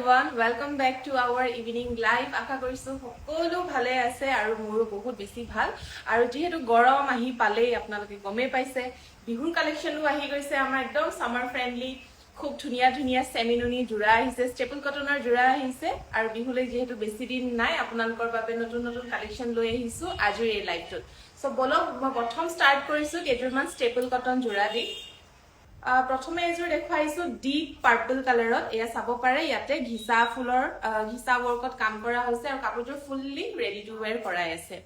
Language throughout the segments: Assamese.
everyone, welcome back to our evening live. আশা কৰিছো সকলো ভালে আছে আৰু মোৰো বহুত বেছি ভাল আৰু যেহেতু গৰম আহি পালেই আপোনালোকে গমে পাইছে বিহুৰ কালেকশনও আহি গৈছে আমাৰ একদম সামাৰ ফ্ৰেন্ডলি খুব ধুনিয়া ধুনিয়া সেমিনুনি জোৰা আহিছে স্টেপল কটনৰ জোৰা আহিছে আৰু বিহুলৈ যেহেতু বেছি দিন নাই আপোনালোকৰ বাবে নতুন নতুন কালেকশন লৈ আহিছো আজিৰ এই লাইভটোত সো বলক মই প্ৰথম স্টাৰ্ট কৰিছো কেইজনমান স্টেপল কটন জোৰা দি প্ৰথমে এজোৰ দেখাইছো ডিপ পাৰ্পল কালাৰত এয়া চাব পাৰে ইয়াতে ঘিসা ফুলৰ ঘিসা ওয়াৰ্কত কাম কৰা হৈছে আৰু কাপোৰযোৰ ফুললি ৰেডি টু ওয়্যাৰ কৰাই আছে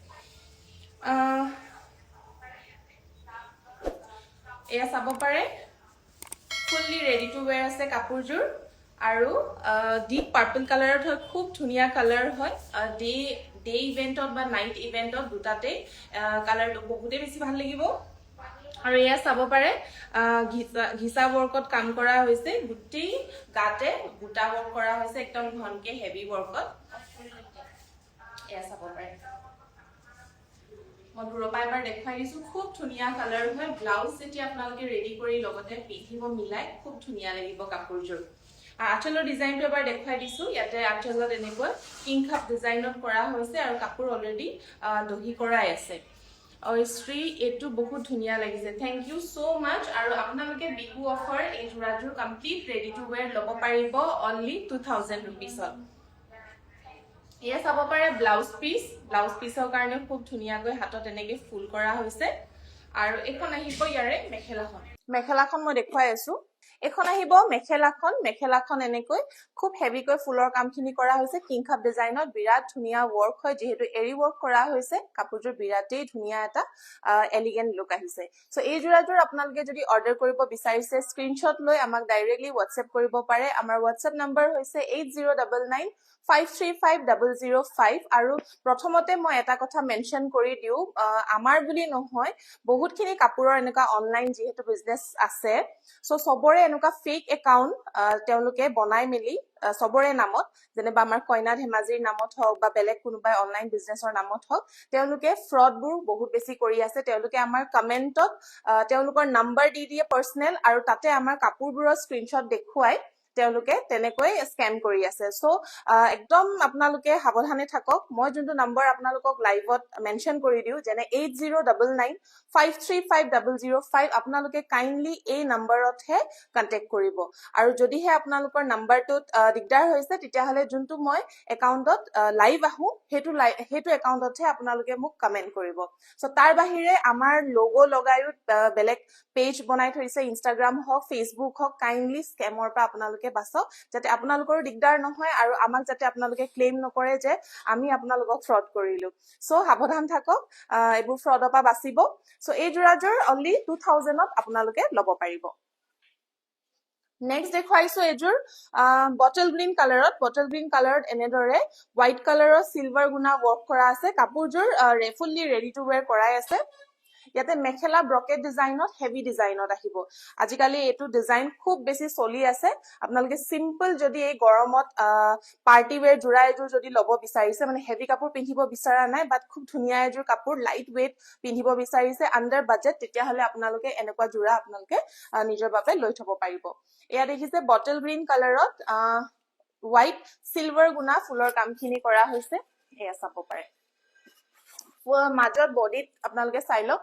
এয়া চাব পাৰে ফুললি ৰেডি টু ওয়্যাৰ আছে কাপোৰযোৰ আৰু ডিপ পাৰ্পল কালাৰত হয় খুব ধুনিয়া কালাৰ হয় ডে ইভেন্টত বা নাইট ইভেন্টত দুটাতে কালাৰটো বহুতে বেছি ভাল লাগিব আৰু এয়া চাব পাৰে ঘিসা ওয়াৰ্কত কাম কৰা হৈছে গুটি গাতে গুটা ওয়াৰ্ক কৰা হৈছে একদম ঘনকে হেভি ওয়াৰ্কত এয়া চাব পাৰে মই দুৰপা এবাৰ দেখাই দিছো খুব ধুনিয়া কালাৰ হয় ব্লাউজ যেতিয়া আপোনালোকে ৰেডি কৰি লগতে পিন্ধিব মিলাই খুব ধুনিয়া লাগিব কাপোৰযোৰ আঁচলৰ ডিজাইনটো এবাৰ দেখাই দিছো ইয়াতে আঁচলত এনেকৈ কিং কাপ ডিজাইনত কৰা হৈছে আৰু কাপোৰ অলৰেডি দহি কৰাই আছে শ্ৰী এটো বহুত ধুনিয়া লাগিছে থ্যাংক ইউ সো মাচ আৰু আপোনালোকে বিহু অফাৰ এই জোৰাযোৰ কমপ্লিট ৰেডি টু ওয়্যাৰ ল'ব পাৰিব অনলি 2000 रुपीसত এয়া চাব পাৰে ব্লাউজ পিছৰ কাৰণে খুব ধুনিয়াকৈ হাতত এনেকৈ ফুল কৰা হৈছে আৰু এখন আহিব ইয়াৰে মেখেলাখন মই দেখুৱাই আছো এখন আহিব মেখেলাখন এনেকৈ খুব হেভিকৈ ফুলৰ কামখিনি কৰা হৈছে কিং কাপ ডিজাইনত বিৰাট ধুনিয়া ওয়াৰ্ক হয় যেহেতু এৰি ওয়াৰ্ক কৰা হৈছে কাপোৰযোৰ বিৰাটেই ধুনিয়া এটা এলিগেন্ট লুক আহিছে সো এই জোৰাযোৰ আপোনালোকে যদি অৰ্ডাৰ কৰিব বিচাৰিছে স্ক্ৰিনশ্বট লৈ আমাক ডাইৰেক্টলি WhatsApp কৰিব পাৰে আমাৰ WhatsApp নম্বৰ হৈছে 8099535005 আৰু প্ৰথমতে মই এটা কথা মেনশন কৰি দিও আমাৰ বুলি নহয় বহুতখিনি কাপোৰৰ এনেকা অনলাইন যেহেতু বিজনেস আছে সো সবৰে এনেকা ফেক একাউন্ট তেওঁলোকে বনাই মেলি সবৰে নামত যেনেবা আমাৰ কইনা ধেমাজিৰ নামত হওক বা বেলেগ কোনোবাই অনলাইন বিজনেসৰ নামত হওক তেওঁলোকে ফ্ৰডবোৰ বহুত বেছি কৰি আছে তেওঁলোকে আমাৰ কমেন্টত তেওঁলোকৰ নম্বৰ দি দিয়ে পাৰ্সোনেল আৰু তাতে আমাৰ কাপোৰবোৰৰ স্ক্ৰিনশ্বট দেখুৱাই তেওঁলোকে তেনেকৈ স্ক্যাম কৰি আছে সো একদম আপোনালোকে সাৱধানে থাকক মই যোনটো নম্বৰ আপোনালোকক লাইভত মেনশন কৰি দিও যেনে 8099535005 আপোনালোকে কাইন্ডলি এই নম্বৰতহে কন্টাক্ট কৰিব আৰু যদিহে আপোনালোকৰ নম্বৰটোত দিগদাৰ হৈছে তেতিয়া হলে যোনটো মই একাউন্টত লাইভ আহো হেতু একাউন্টতহে আপোনালোকে মোক কমেন্ট কৰিব সো তাৰ বাহিৰে আমাৰ লোগো লগায়ো বেলেগ পেজ বনাই থৈছে ইনষ্টাগ্ৰাম হওক ফেসবুক হওক কাইন্ডলি স্ক্যামৰ পৰা আপোনালোকে বাছক যাতে আপোনালোকৰ দিগদাৰ নহয় আৰু আমাক যাতে আপোনালোকে ক্লেম নকৰে যে আমি আপোনালোকক ফ্ৰড কৰিলো সো সাৱধান থাকক এইবোৰ ফ্ৰডৰ পৰা বাচিব সো এই জোৰাযোৰ অনলি 2000ত আপোনালোকে ল'ব পাৰিব নেক্সট দেখাইছো এজোৰ বটল গ্ৰীন কালাৰত এনেদৰে হোৱাইট কালাৰৰ সিলভাৰ গুনা ওয়াৰ্ক কৰা আছে কাপোৰযোৰ ফুললি ৰেডি টু ওয়্যাৰ কৰাই আছে ইয়াতে মেখেলা ব্ৰকেট ডিজাইনত হেভি ডিজাইনত আহিব আজিকালি এটো ডিজাইন খুব বেছি চলি আছে আপোনালোকে সিম্পল যদি এই গৰমত পাৰ্টি ওয়্যাৰ জোৰা এজোৰ যদি ল'ব বিচাৰিছে মানে হেভি কাপোৰ পিন্ধিব বিচৰা নাই বাট খুব ধুনিয়া এজোৰ কাপোৰ লাইট ওয়েট পিন্ধিব বিচাৰিছে আন্ডাৰ বাজেট তেতিয়া হলে আপোনালোকে এনেকুৱা জোৰা আপোনালোকে নিজৰ বাবে লৈ থব পাৰিব এয়া দেখিছে বটল গ্ৰীন কালাৰত হোৱাইট সিলভাৰ গুনা ফুলৰ কামখিনি কৰা হৈছে এয়া চাব পাৰে মাজত বডিত আপোনালোকে চাই লওক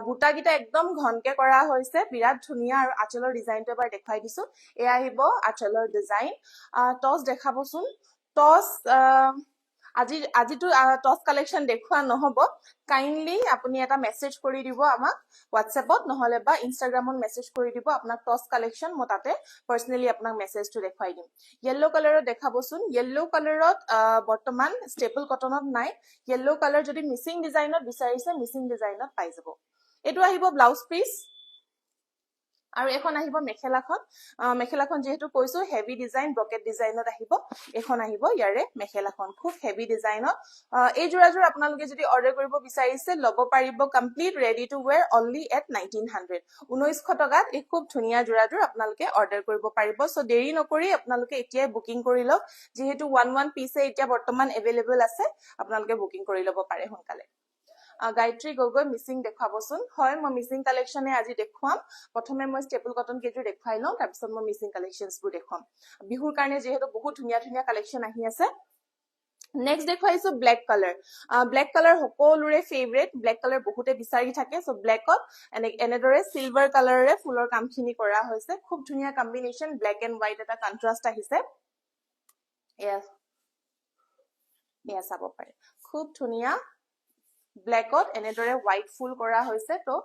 বুটা গিটা একদম ঘনকে কৰা হৈছে বিৰাট ধুনিয়া আৰু আঁচলৰ ডিজাইনটো এবাৰ দেখাই দিছো এয়া আহিব আঁচলৰ ডিজাইন টস দেখাবচোন টস আজিটো টস কালেকশন দেখুৱা নহব কাইন্ডলি আপুনি এটা মেসেজ কৰি দিব আমাক WhatsAppত নহলে বা ইনষ্টাগ্ৰামত মেসেজ কৰি দিব আপোনাক টস কালেকশন মই তাতে পাৰ্সোনালি আপোনাক মেসেজটো দেখাই দিম ইয়েলো কালাৰত দেখাবচোন ইয়েলো কালাৰত বৰ্তমান স্টেপল কটনত নাই ইয়েলো কালাৰ যদি মিসিং ডিজাইনত বিচাৰিছে মিসিং ডিজাইনত পাই যাব এটো আহিব ব্লাউজ পিস আৰু এখন আহিব মেখেলাখন যেহেতু কৈছো হেভি ডিজাইন ব্ৰকেট ডিজাইনত আহিব এখন আহিব ইয়াৰে মেখেলাখন খুব হেভি ডিজাইনত এই জোৰাযোৰ আপোনালোকে যদি অৰ্ডাৰ কৰিব বিচাৰিছে ল'ব পাৰিব complete ready to where only at 1900 টকাত এই খুব ধুনিয়া জোৰাযোৰ আপোনালোকে অৰ্ডাৰ কৰিব পাৰিব সো দেৰি নকৰি আপোনালোকে এতিয়াই বুকিং কৰি লওক যেহেতু 11 পিছে এতিয়া বৰ্তমান এভেইলেবল আছে আপোনালোকে বুকিং কৰি ল'ব পাৰে সোনকালে গায়ত্ৰী গগৈ মিচিং দেখাবচোন হয় মই মিচিং কালেকশনে আজি দেখুৱাম প্ৰথমে মই ষ্টেপল কটন কেজু দেখাই লওঁ তাৰ পিছত মই মিচিং কালেকশনছবোৰ দেখুৱাম বিহুৰ কাৰণে যেহেতু বহুত ধুনীয়া ধুনীয়া কালেকশন আহি আছে নেক্সট দেখাইছো ব্ল্যাক কালাৰ সকলোৰে ফেভৰেট ব্ল্যাক কালাৰ বহুতে বিচাৰি থাকে সো ব্ল্যাকত এনেদৰে সিলভাৰ কালাৰৰে ফুলৰ কামখিনি কৰা হৈছে খুব ধুনীয়া কম্বিনেশন ব্ল্যাক এন্ড হোৱাইট এটা কন্ট্ৰাষ্ট আহিছে এয়া চাব পাৰে খুব ধুনীয়া ব্ল্যাকত এনেদৰে হোৱাইট ফুল কৰা হৈছে তো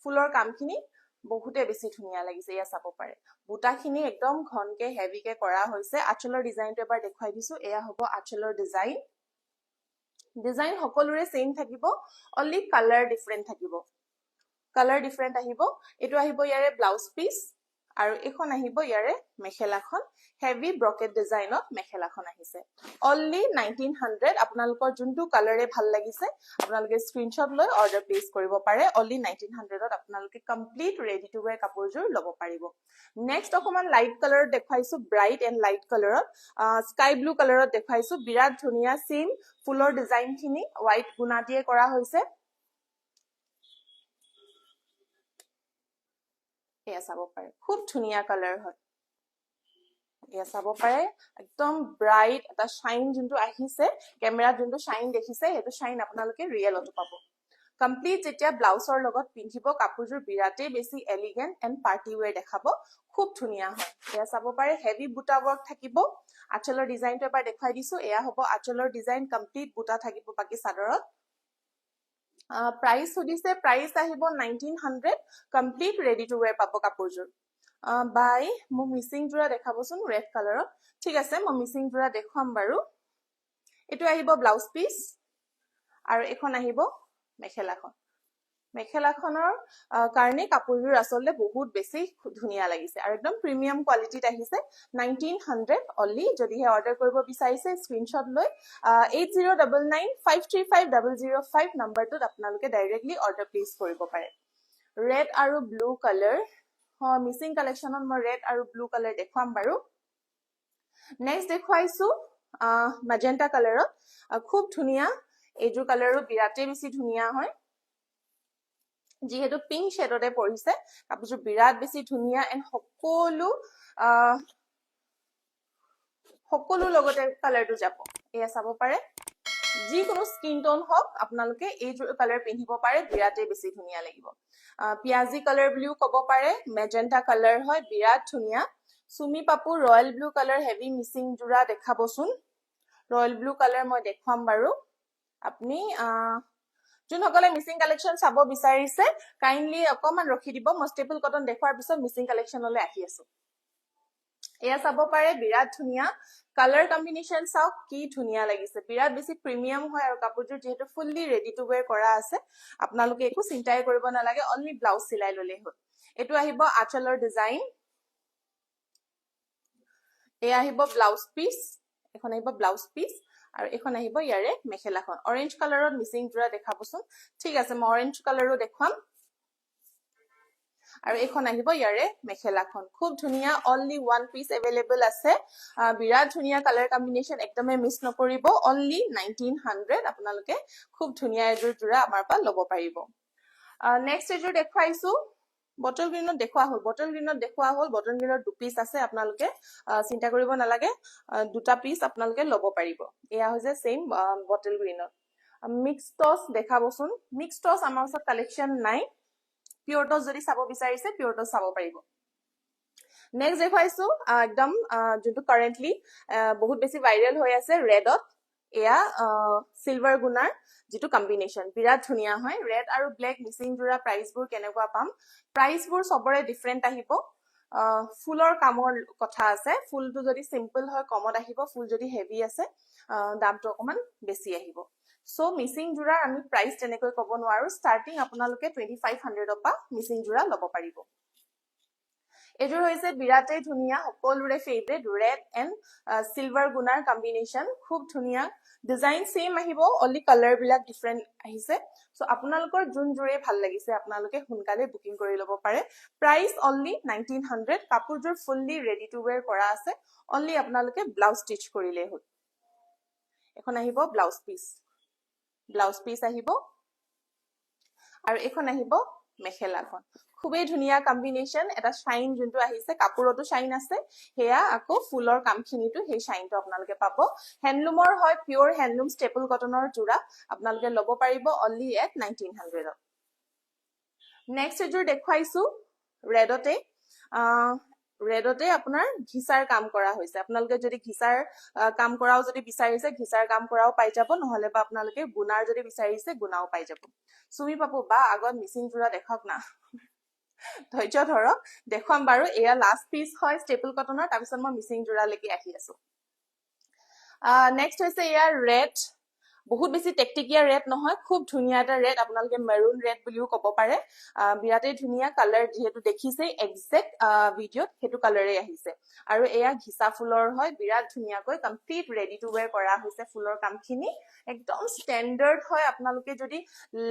ফুলৰ কামখিনি বহুতে বেছি ধুনীয়া লাগিছে এয়া চাব পাৰে বুটাখিনি একদম ঘনকে হেভিকে কৰা হৈছে আঁচলৰ ডিজাইনটো এবাৰ দেখুৱাই দিছো এয়া হ'ব আঁচলৰ ডিজাইন সকলোৰে সেম থাকিব অনলি কালাৰ ডিফাৰেন্ট থাকিব কালাৰ ডিফাৰেন্ট আহিব এটো আহিব ইয়াৰে ব্লাউজ পিস আৰু এখন আহিব ইয়াৰে মেখেলাখন হেভি ব্ৰকেট ডিজাইনত মেখেলাখন আহিছে অনলি 1900 আপোনালোকৰ যোনটো কালাৰে ভাল লাগিছে আপোনালোকে স্ক্ৰিনশ্বট লৈ অৰ্ডাৰ প্লেচ কৰিব পাৰে অনলি 1900 ত আপোনালোকে কমপ্লিট ৰেডি টু ওয়্যাৰ কাপোৰজোৰ ল'ব পাৰিব নেক্সট অকমান লাইট কালাৰত দেখাইছো ব্ৰাইট এন্ড লাইট কালাৰত স্কাই ব্লু কালাৰত দেখাইছো বিৰাট ধুনীয়া সেম ফুলৰ ডিজাইনখিনি হোৱাইট গুণা দিয়ে কৰা হৈছে এয়া চাব পাৰে খুব ধুনীয়া কালাৰ হয় এয়া চাব পাৰে একদম ব্ৰাইট এটা শাইন যোনটো আহিছে কেমেৰাত যোনটো শাইন দেখিছে হেতু শাইন আপোনালোকে ৰিয়েলটো পাব কমপ্লিট যেতিয়া ব্লাউজৰ লগত পিন্ধিব কাপোৰজোৰ বিৰাটেই বেছি এলিগেন্ট এন্ড পাৰ্টি ওয়্যাৰ দেখাব খুব ধুনীয়া হয় এয়া চাব পাৰে হেভি বুটা ওয়াৰ্ক থাকিব আঁচলৰ ডিজাইনটো এবাৰ দেখাই দিছো এয়া হ'ব আঁচলৰ ডিজাইন কমপ্লিট বুটা থাকিব বাকি সাদৰত প্ৰাইস সুধিছে প্ৰাইস আহিব 1900 কমপ্লিট ৰেডি টু ওয়্যাৰ পাব কাপোৰজোৰ বাই মই মিচিং জোৰা দেখাবচোন ৰেড কালাৰত ঠিক আছে মই মিচিং জোৰা দেখুৱাম বাৰু এটো আহিব ব্লাউজ পিস আৰু এখন আহিব মেখেলাখনৰ কাৰণে কাপোৰজোৰ আসলে বহুত বেছি ধুনীয়া লাগিছে আৰু একদম প্ৰিমিয়াম কোৱালিটিত আহিছে 1900 অনলি যদিহে অৰ্ডাৰ কৰিব বিচাৰিছে স্ক্ৰিনশ্বট লৈ 8099535005 নম্বৰটোত আপোনালোকে ডাইৰেক্টলি অৰ্ডাৰ প্লেচ কৰিব পাৰে ৰেড আৰু ব্লু কালাৰ মিচিং কালেকশনত মই ৰেড আৰু ব্লু কালাৰ দেখুৱাম বাৰু নেক্সট দেখুৱাইছো মেজেন্টা কালাৰত খুব ধুনীয়া এইজোৰ কালাৰো বিৰাটেই বেছি ধুনীয়া হয় যিহেতু পিংক শেডতে পৰিছে কাপোৰজোৰ বিৰাট বেছি ধুনীয়া এন্ড সকলো লগতে কালাৰটো যাব এয়া চাব পাৰে যিকোনো স্কিন টোন হওক আপোনালোকে এই কালাৰ পিন্ধিব পাৰে বিৰাটেই বেছি ধুনীয়া লাগিব পিয়াজি কালাৰ বুলিও ক'ব পাৰে মেজেন্টা কালাৰ হয় বিৰাট ধুনীয়া সুমি পাপু royal blue colour heavy Mising জোৰা দেখাবচোন ৰয়েল ব্লু কালাৰ মই দেখুৱাম বাৰু আপুনি যোনসকলে মিচিং কালেকশন চাব বিচাৰিছে কাইন্ডলি অকমান ৰখি দিব মই ষ্টেপল কটন দেখুৱাৰ পিছত মিচিং কালেকশনলৈ আহি আছো এয়া চাব পাৰে বিৰাট ধুনীয়া কালাৰ কম্বিনেশন চাওক কি ধুনীয়া লাগিছে বিৰাট বেছি প্ৰিমিয়াম হয় আৰু কাপোৰজোৰ যেহেতু ফুললি ৰেডি টু ওয়্যাৰ কৰা আছে আপোনালোকে একো চিন্তাই কৰিব নালাগে অনলি ব্লাউজ সিলাই ললেই হ'ল এটো আহিব আঁচলৰ ডিজাইন এয়া আহিব ব্লাউজ পিস এখন আহিব ব্লাউজ পিস আৰু এখন আহিব ইয়াৰে মেখেলাখন অৰেঞ্জ কালাৰত মিচিং জোৰা দেখাবচোন ঠিক আছে মই অৰেঞ্জ কালাৰো দেখুৱাম আৰু এখন আহিব ইয়াৰে মেখেলাখন খুব ধুনীয়া অনলি ওয়ান পিস अवेलेबल আছে বিৰাট ধুনীয়া কালাৰ কম্বিনেশন একদমে মিস নকৰিব অনলি 1900 আপোনালোকে খুব ধুনীয়া এজোৰ জোৰা আমাৰ পৰা ল'ব পাৰিব নেক্সট এজোৰ দেখুৱাইছো বটল গ্ৰীনত দেখুৱা হ'ল বটল গ্ৰীনৰ দু পিস আছে আপোনালোকে চিন্তা কৰিব নালাগে দুটা পিস আপোনালোকে ল'ব পাৰিব এয়া হৈছে সেম বটল গ্ৰীনত মিক্স টস দেখাবচোন মিক্স টস আমাৰ ওচৰত কালেকশন নাই পিওৰ টস যদি চাব বিচাৰিছে পিওৰ টস চাব পাৰিব নেক্সট দেখুৱাইছো একদম যোনটো কাৰেন্টলি বহুত বেছি ভাইৰেল হৈ আছে ৰেডত এয়া সিলভাৰ গুনাৰ যেটো কম্বিনেশন বিৰাট ধুনীয়া হয় ৰেড আৰু ব্ল্যাক মিচিং জোৰা প্ৰাইসবোৰ কেনেকুৱা পাম প্ৰাইসবোৰ সবৰে ডিফাৰেন্ট আহিব ফুলৰ কামৰ কথা আছে ফুলটো যদি সিম্পল হয় কমত আহিব ফুল যদি হেভি আছে দামটো অকমান বেছি আহিব সো মিচিং জোৰা আমি প্ৰাইস তেনেকৈ ক'ব নোৱাৰো স্টাৰ্টিং আপোনালোকে 2500 পা মিচিং জোৰা ল'ব পাৰিব এজোৰ হৈছে বিৰাটেই ধুনীয়া সকলোৰে favourite red and silver গুনাৰ combination খুব ধুনীয়া ডিজাইন সেম আহিব অনলি কালাৰ বিলাক ডিফাৰেন্ট আহিছে সো আপোনালোকৰ যোন জোৰে ভাল লাগিছে আপোনালোকে হুনকালে বুকিং কৰি ল'ব পাৰে প্ৰাইস অনলি 1900 কাপোৰজোৰ ফুললি ৰেডি টু ওয়্যাৰ কৰা আছে অনলি আপোনালোকে ব্লাউজ ষ্টিচ কৰিলে হ'ল এখন আহিব ব্লাউজ পিস আহিব আৰু এখন আহিব মেখেলাখন খুবেই ধুনীয়া কম্বিনেশন এটা শাইন যোনটো আহিছে কাপোৰতো শাইন আছে হেয়া আকৌ ফুলৰ কামখিনিটো সেই শাইনটো আপোনালোকে পাব হ্যান্ডলুমৰ হয় পিওৰ হ্যান্ডলুম স্টেপল কটনৰ জোৰা আপোনালোকে ল'ব পাৰিব অনলি এট 1900 নেক্সট এযোৰ দেখুৱাইছো ৰেডতে ৰেডতে আপোনাৰ ঘিচাৰ কাম কৰা হৈছে আপোনালোকে যদি ঘিচাৰ কাম কৰাও যদি বিচাৰিছে ঘিচাৰ কাম কৰাও পাই যাব নহলে বা আপোনালোকে গুনাৰ যদি বিচাৰিছে গুনাও পাই যাব সুমি পাপু বা আগত মিচিং জোৰা দেখাওক না ধৈৰ্য ধৰক দেখুৱাম বাৰু এয়া লাষ্ট পিস হয় ষ্টেপল কটনৰ তাৰপিছত মই মিচিং জোৰা লেকি আহি আছো নেক্সট হৈছে এয়া ৰেড বহুত বেছি টেকটিকিয়া ৰেড নহয় খুব ধুনীয়া এটা ৰেড আপোনালোকে মেৰুন ৰেড বুলিও ক'ব পাৰে বিৰাটেই ধুনীয়া কালাৰ যেহেতু দেখিছে এক্সাক্ট ভিডিঅ'ত হেতু কালাৰে আহিছে আৰু এয়া ঘিচা ফুলৰ হয় বিৰাট ধুনীয়াকৈ কমপ্লিট ৰেডি টু ওয়্যাৰ কৰা হৈছে ফুলৰ কামখিনি একদম ষ্টেণ্ডাৰ্ড হয় আপোনালোকে যদি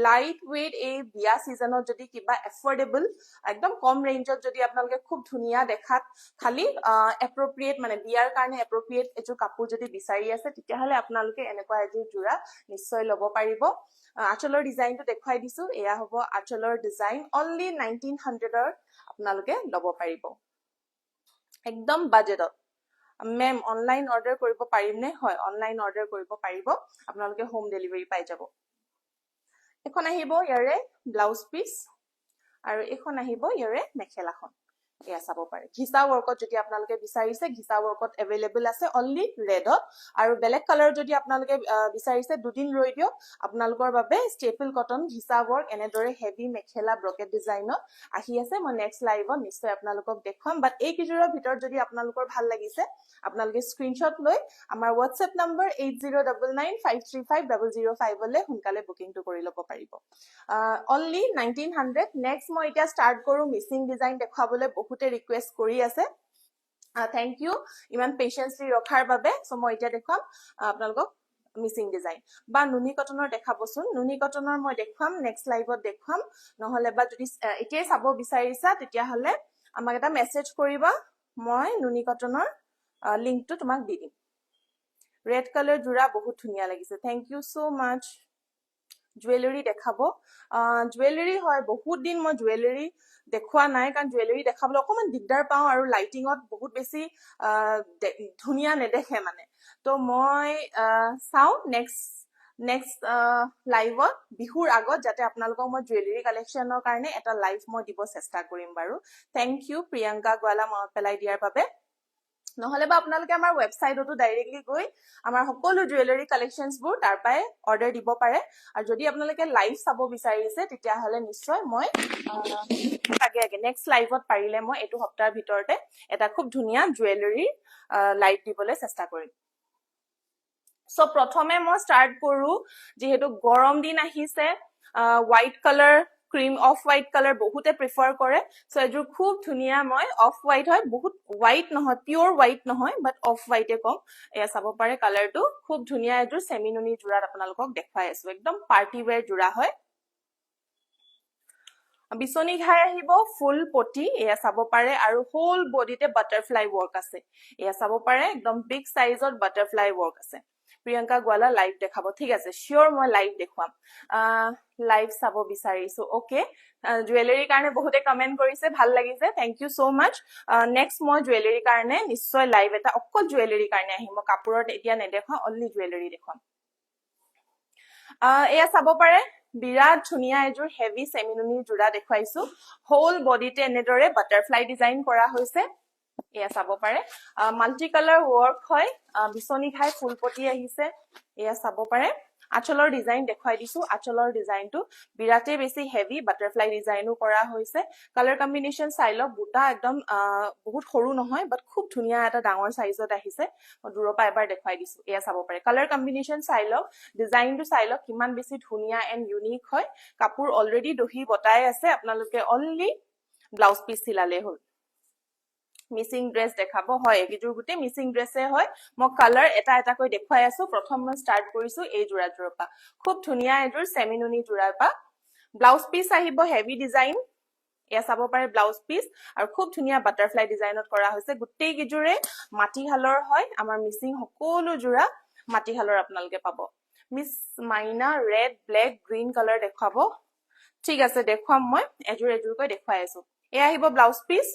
লাইট ওয়েট এই বিয়া সিজনত যদি কিবা এফৰ্ডেবল একদম কম ৰেঞ্জত যদি আপোনালোকে খুব ধুনীয়া দেখাত খালি এপ্ৰোপ্ৰিয়েট মানে বিয়াৰ কাৰণে এপ্ৰোপ্ৰিয়েট এযোৰ কাপোৰ যদি বিচাৰি আছে তেতিয়াহলে আপোনালোকে এনেকুৱা এযোৰ জোৰা নিশ্চয় ল'ব পাৰিব আঁচলৰ ডিজাইনটো দেখুৱাই দিছো এয়া হ'ব আঁচলৰ ডিজাইন অনলি 1900 আপোনালোকে ল'ব পাৰিব একদম বাজেটত মেম অনলাইন অৰ্ডাৰ কৰিব পাৰিম নে হয় অনলাইন অৰ্ডাৰ কৰিব পাৰিব আপোনালোকে হোম ডেলিভাৰী পাই যাব এখন আহিব ইয়াৰে ব্লাউজ পিস আৰু এখন আহিব ইয়াৰে মেখেলাখন এয়া চাব পাৰে ঘিচা ওয়াৰ্কত যদি আপোনালোকে বিচাৰিছে ঘিচা ওয়াৰ্কত এভেইলেবল আছে অনলি ৰেডত আৰু বেলেগ কালাৰ যদি আপোনালোকে বিচাৰিছে দুদিন ৰৈ দিও আপোনালোকৰ বাবে ষ্টেপল কটন ঘিচা ওয়াৰ্ক এনেদৰে হেভি মেখেলা ব্ৰকেট ডিজাইনত আহি আছে মই নেক্সট লাইভত নিশ্চয় আপোনালোকক দেখুৱাম বাট এই কিজোৰৰ ভিতৰত যদি আপোনালোকৰ ভাল লাগিছে আপোনালোকে স্ক্ৰিনশ্বট লৈ আমাৰ WhatsApp নম্বৰ 8099535005 লৈ সোনকালে বুকিংটো কৰি ল'ব পাৰিব অনলি 1900 নেক্সট মই এতিয়া ষ্টাৰ্ট কৰো মিচিং ডিজাইন দেখাবলৈ বহুতে ৰিকুৱেষ্ট কৰি আছে থ্যাংক ইউ ইমান পেশেন্সলি ৰখাৰ বাবে সো মই এতিয়া দেখুৱাম আপোনালোকক মিচিং ডিজাইন বা নুনি কটনৰ দেখাবচোন নুনি কটনৰ মই দেখুৱাম নেক্সট লাইভত দেখুৱাম নহলে বা যদি এতিয়াই চাব বিচাৰিছা তেতিয়াহলে আমাক এটা মেছেজ কৰিবা মই নুনি কটনৰ লিংকটো তোমাক দি দিম ৰেড কালাৰ জোৰা বহুত ধুনীয়া লাগিছে থ্যাংক ইউ সো মাচ জুৱেলাৰী দেখাব জুৱেলাৰী হয় বহুত দিন মই জুৱেলাৰী দেখুৱা নাই কাৰণ জুৱেলাৰী দেখাবলৈ অকমান দিগদাৰ পাওঁ আৰু লাইটিংত বহুত বেছি ধুনীয়া নেদেখে মানে তো মই চাও নেক্সট লাইভত বিহুৰ আগত যাতে আপোনালোকক মই জুৱেলাৰী কালেকশ্যনৰ কাৰণে এটা লাইভ মই দিব চেষ্টা কৰিম বাৰু থ্যাংক ইউ প্ৰিয়ংকা গোৱালা মনত পেলাই দিয়াৰ বাবে নহলে বা আপোনালোকে আমাৰ ৱেবসাইটতো ডাইৰেক্টলি গৈ আমাৰ সকলো জুৱেলাৰী কালেকশ্যনছ বোৰ তাৰ পাই অৰ্ডাৰ দিব পাৰে আৰু যদি আপোনালোকে লাইভ চাব বিচাৰিছে তেতিয়াহলে নিশ্চয় মই আগে নেক্সট লাইভত পাৰিলে মই এটো সপ্তাহৰ ভিতৰতে এটা খুব ধুনীয়া জুৱেলাৰী লাইভ দিবলৈ চেষ্টা কৰিম সো প্ৰথমে মই ষ্টাৰ্ট কৰো যেহেতু গৰম দিন আহিছে white colour cream off white colour বহুতে প্ৰিফাৰ কৰে সো এযোৰ খুব ধুনীয়া মই অফ হোৱাইট হয় বহুত হোৱাইট নহয় পিওৰ হোৱাইট নহয় বাট অফ হোৱাইটে কম এয়া চাব পাৰে কালাৰটো খুব ধুনীয়া এযোৰ সেমিনুনি জোৰাত আপোনালোকক দেখাই আছো একদম পাৰ্টি ওয়্যাৰ জোৰা হয় বিচনী ঘাই আহিব ফুল পটি এয়া চাব পাৰে আৰু হোল বডিতে বাটাৰফ্লাই ওয়াৰ্ক আছে এয়া চাব পাৰে একদম বিগ সাইজত বাটাৰফ্লাই ওয়াৰ্ক আছে প্ৰিয়ংকা গোৱালা লাইভ দেখাব ঠিক আছে শিওৰ মই লাইভ দেখুৱাম লাইভ চাব বিচাৰিছো ওকে জুৱেলাৰী কাৰণে বহুতে কমেন্ট কৰিছে ভাল লাগিছে থ্যাংক ইউ সো মাচ নেক্সট মই জুৱেলাৰী কাৰণে নিশ্চয় লাইভ এটা অকল জুৱেলাৰী কাৰণে আহিম মই কাপোৰত এতিয়া নেদেখাম অনলি জুৱেলাৰী দেখুৱাম এয়া চাব পাৰে বিৰাট ধুনীয়া এযোৰ হেভি সেমিনুনি জোৰা দেখুৱাইছো হোল বডিতে এনেদৰে বাটাৰফ্লাই ডিজাইন কৰা হৈছে এয়া চাব পাৰে মাল্টি কালাৰ ওয়াৰ্ক হয় বিচনী ঘাই ফুলপটি আহিছে এয়া চাব পাৰে আঁচলৰ ডিজাইন দেখুৱাই দিছো আঁচলৰ ডিজাইনটো বিৰাটে বেছি হেভি বাটাৰফ্লাই ডিজাইনো কৰা হৈছে কালাৰ কম্বিনেশন চাইলক বুটা একদম বহুত সৰু নহয় বাট খুব ধুনীয়া এটা ডাঙৰ সাইজত আহিছে দূৰৰ পৰা এবাৰ দেখুৱাই দিছো এয়া চাব পাৰে কালাৰ কম্বিনেশন চাইলক ডিজাইনটো চাইলক কিমান বেছি ধুনীয়া এণ্ড ইউনিক হয় কাপোৰ অলৰেডি দহি বটাই আছে আপোনালোকে অনলি ব্লাউজ পিস চিলালে হ'ল মিসিং ড্ৰেছ দেখাব হয় একিজোৰ গুটে মিসিং ড্ৰেছে হয় মই কালাৰ এটা এটা কৈ দেখুৱাই আছো প্ৰথম মই ষ্টাৰ্ট কৰিছো এই জোৰাটোৰ পৰা খুব ধুনীয়া এযোৰ সেমিনুনি জোৰাৰ পৰা ব্লাউজ পিস আহিব হেভি ডিজাইন এয়া চাব পাৰে ব্লাউজ পিস আৰু খুব ধুনীয়া বাটাৰফ্লাই ডিজাইনত কৰা হৈছে গুটেই কিজোৰে মাটিহালৰ হয় আমাৰ মিসিং সকলো জোৰা মাটিহালৰ আপোনালোকে পাব মিস মাইনা ৰেড ব্লেক গ্ৰীন কালাৰ দেখাব ঠিক আছে দেখুৱাম মই এজুৰ এজুৰকৈ দেখুৱাই আছো এয়া আহিব ব্লাউজ পিস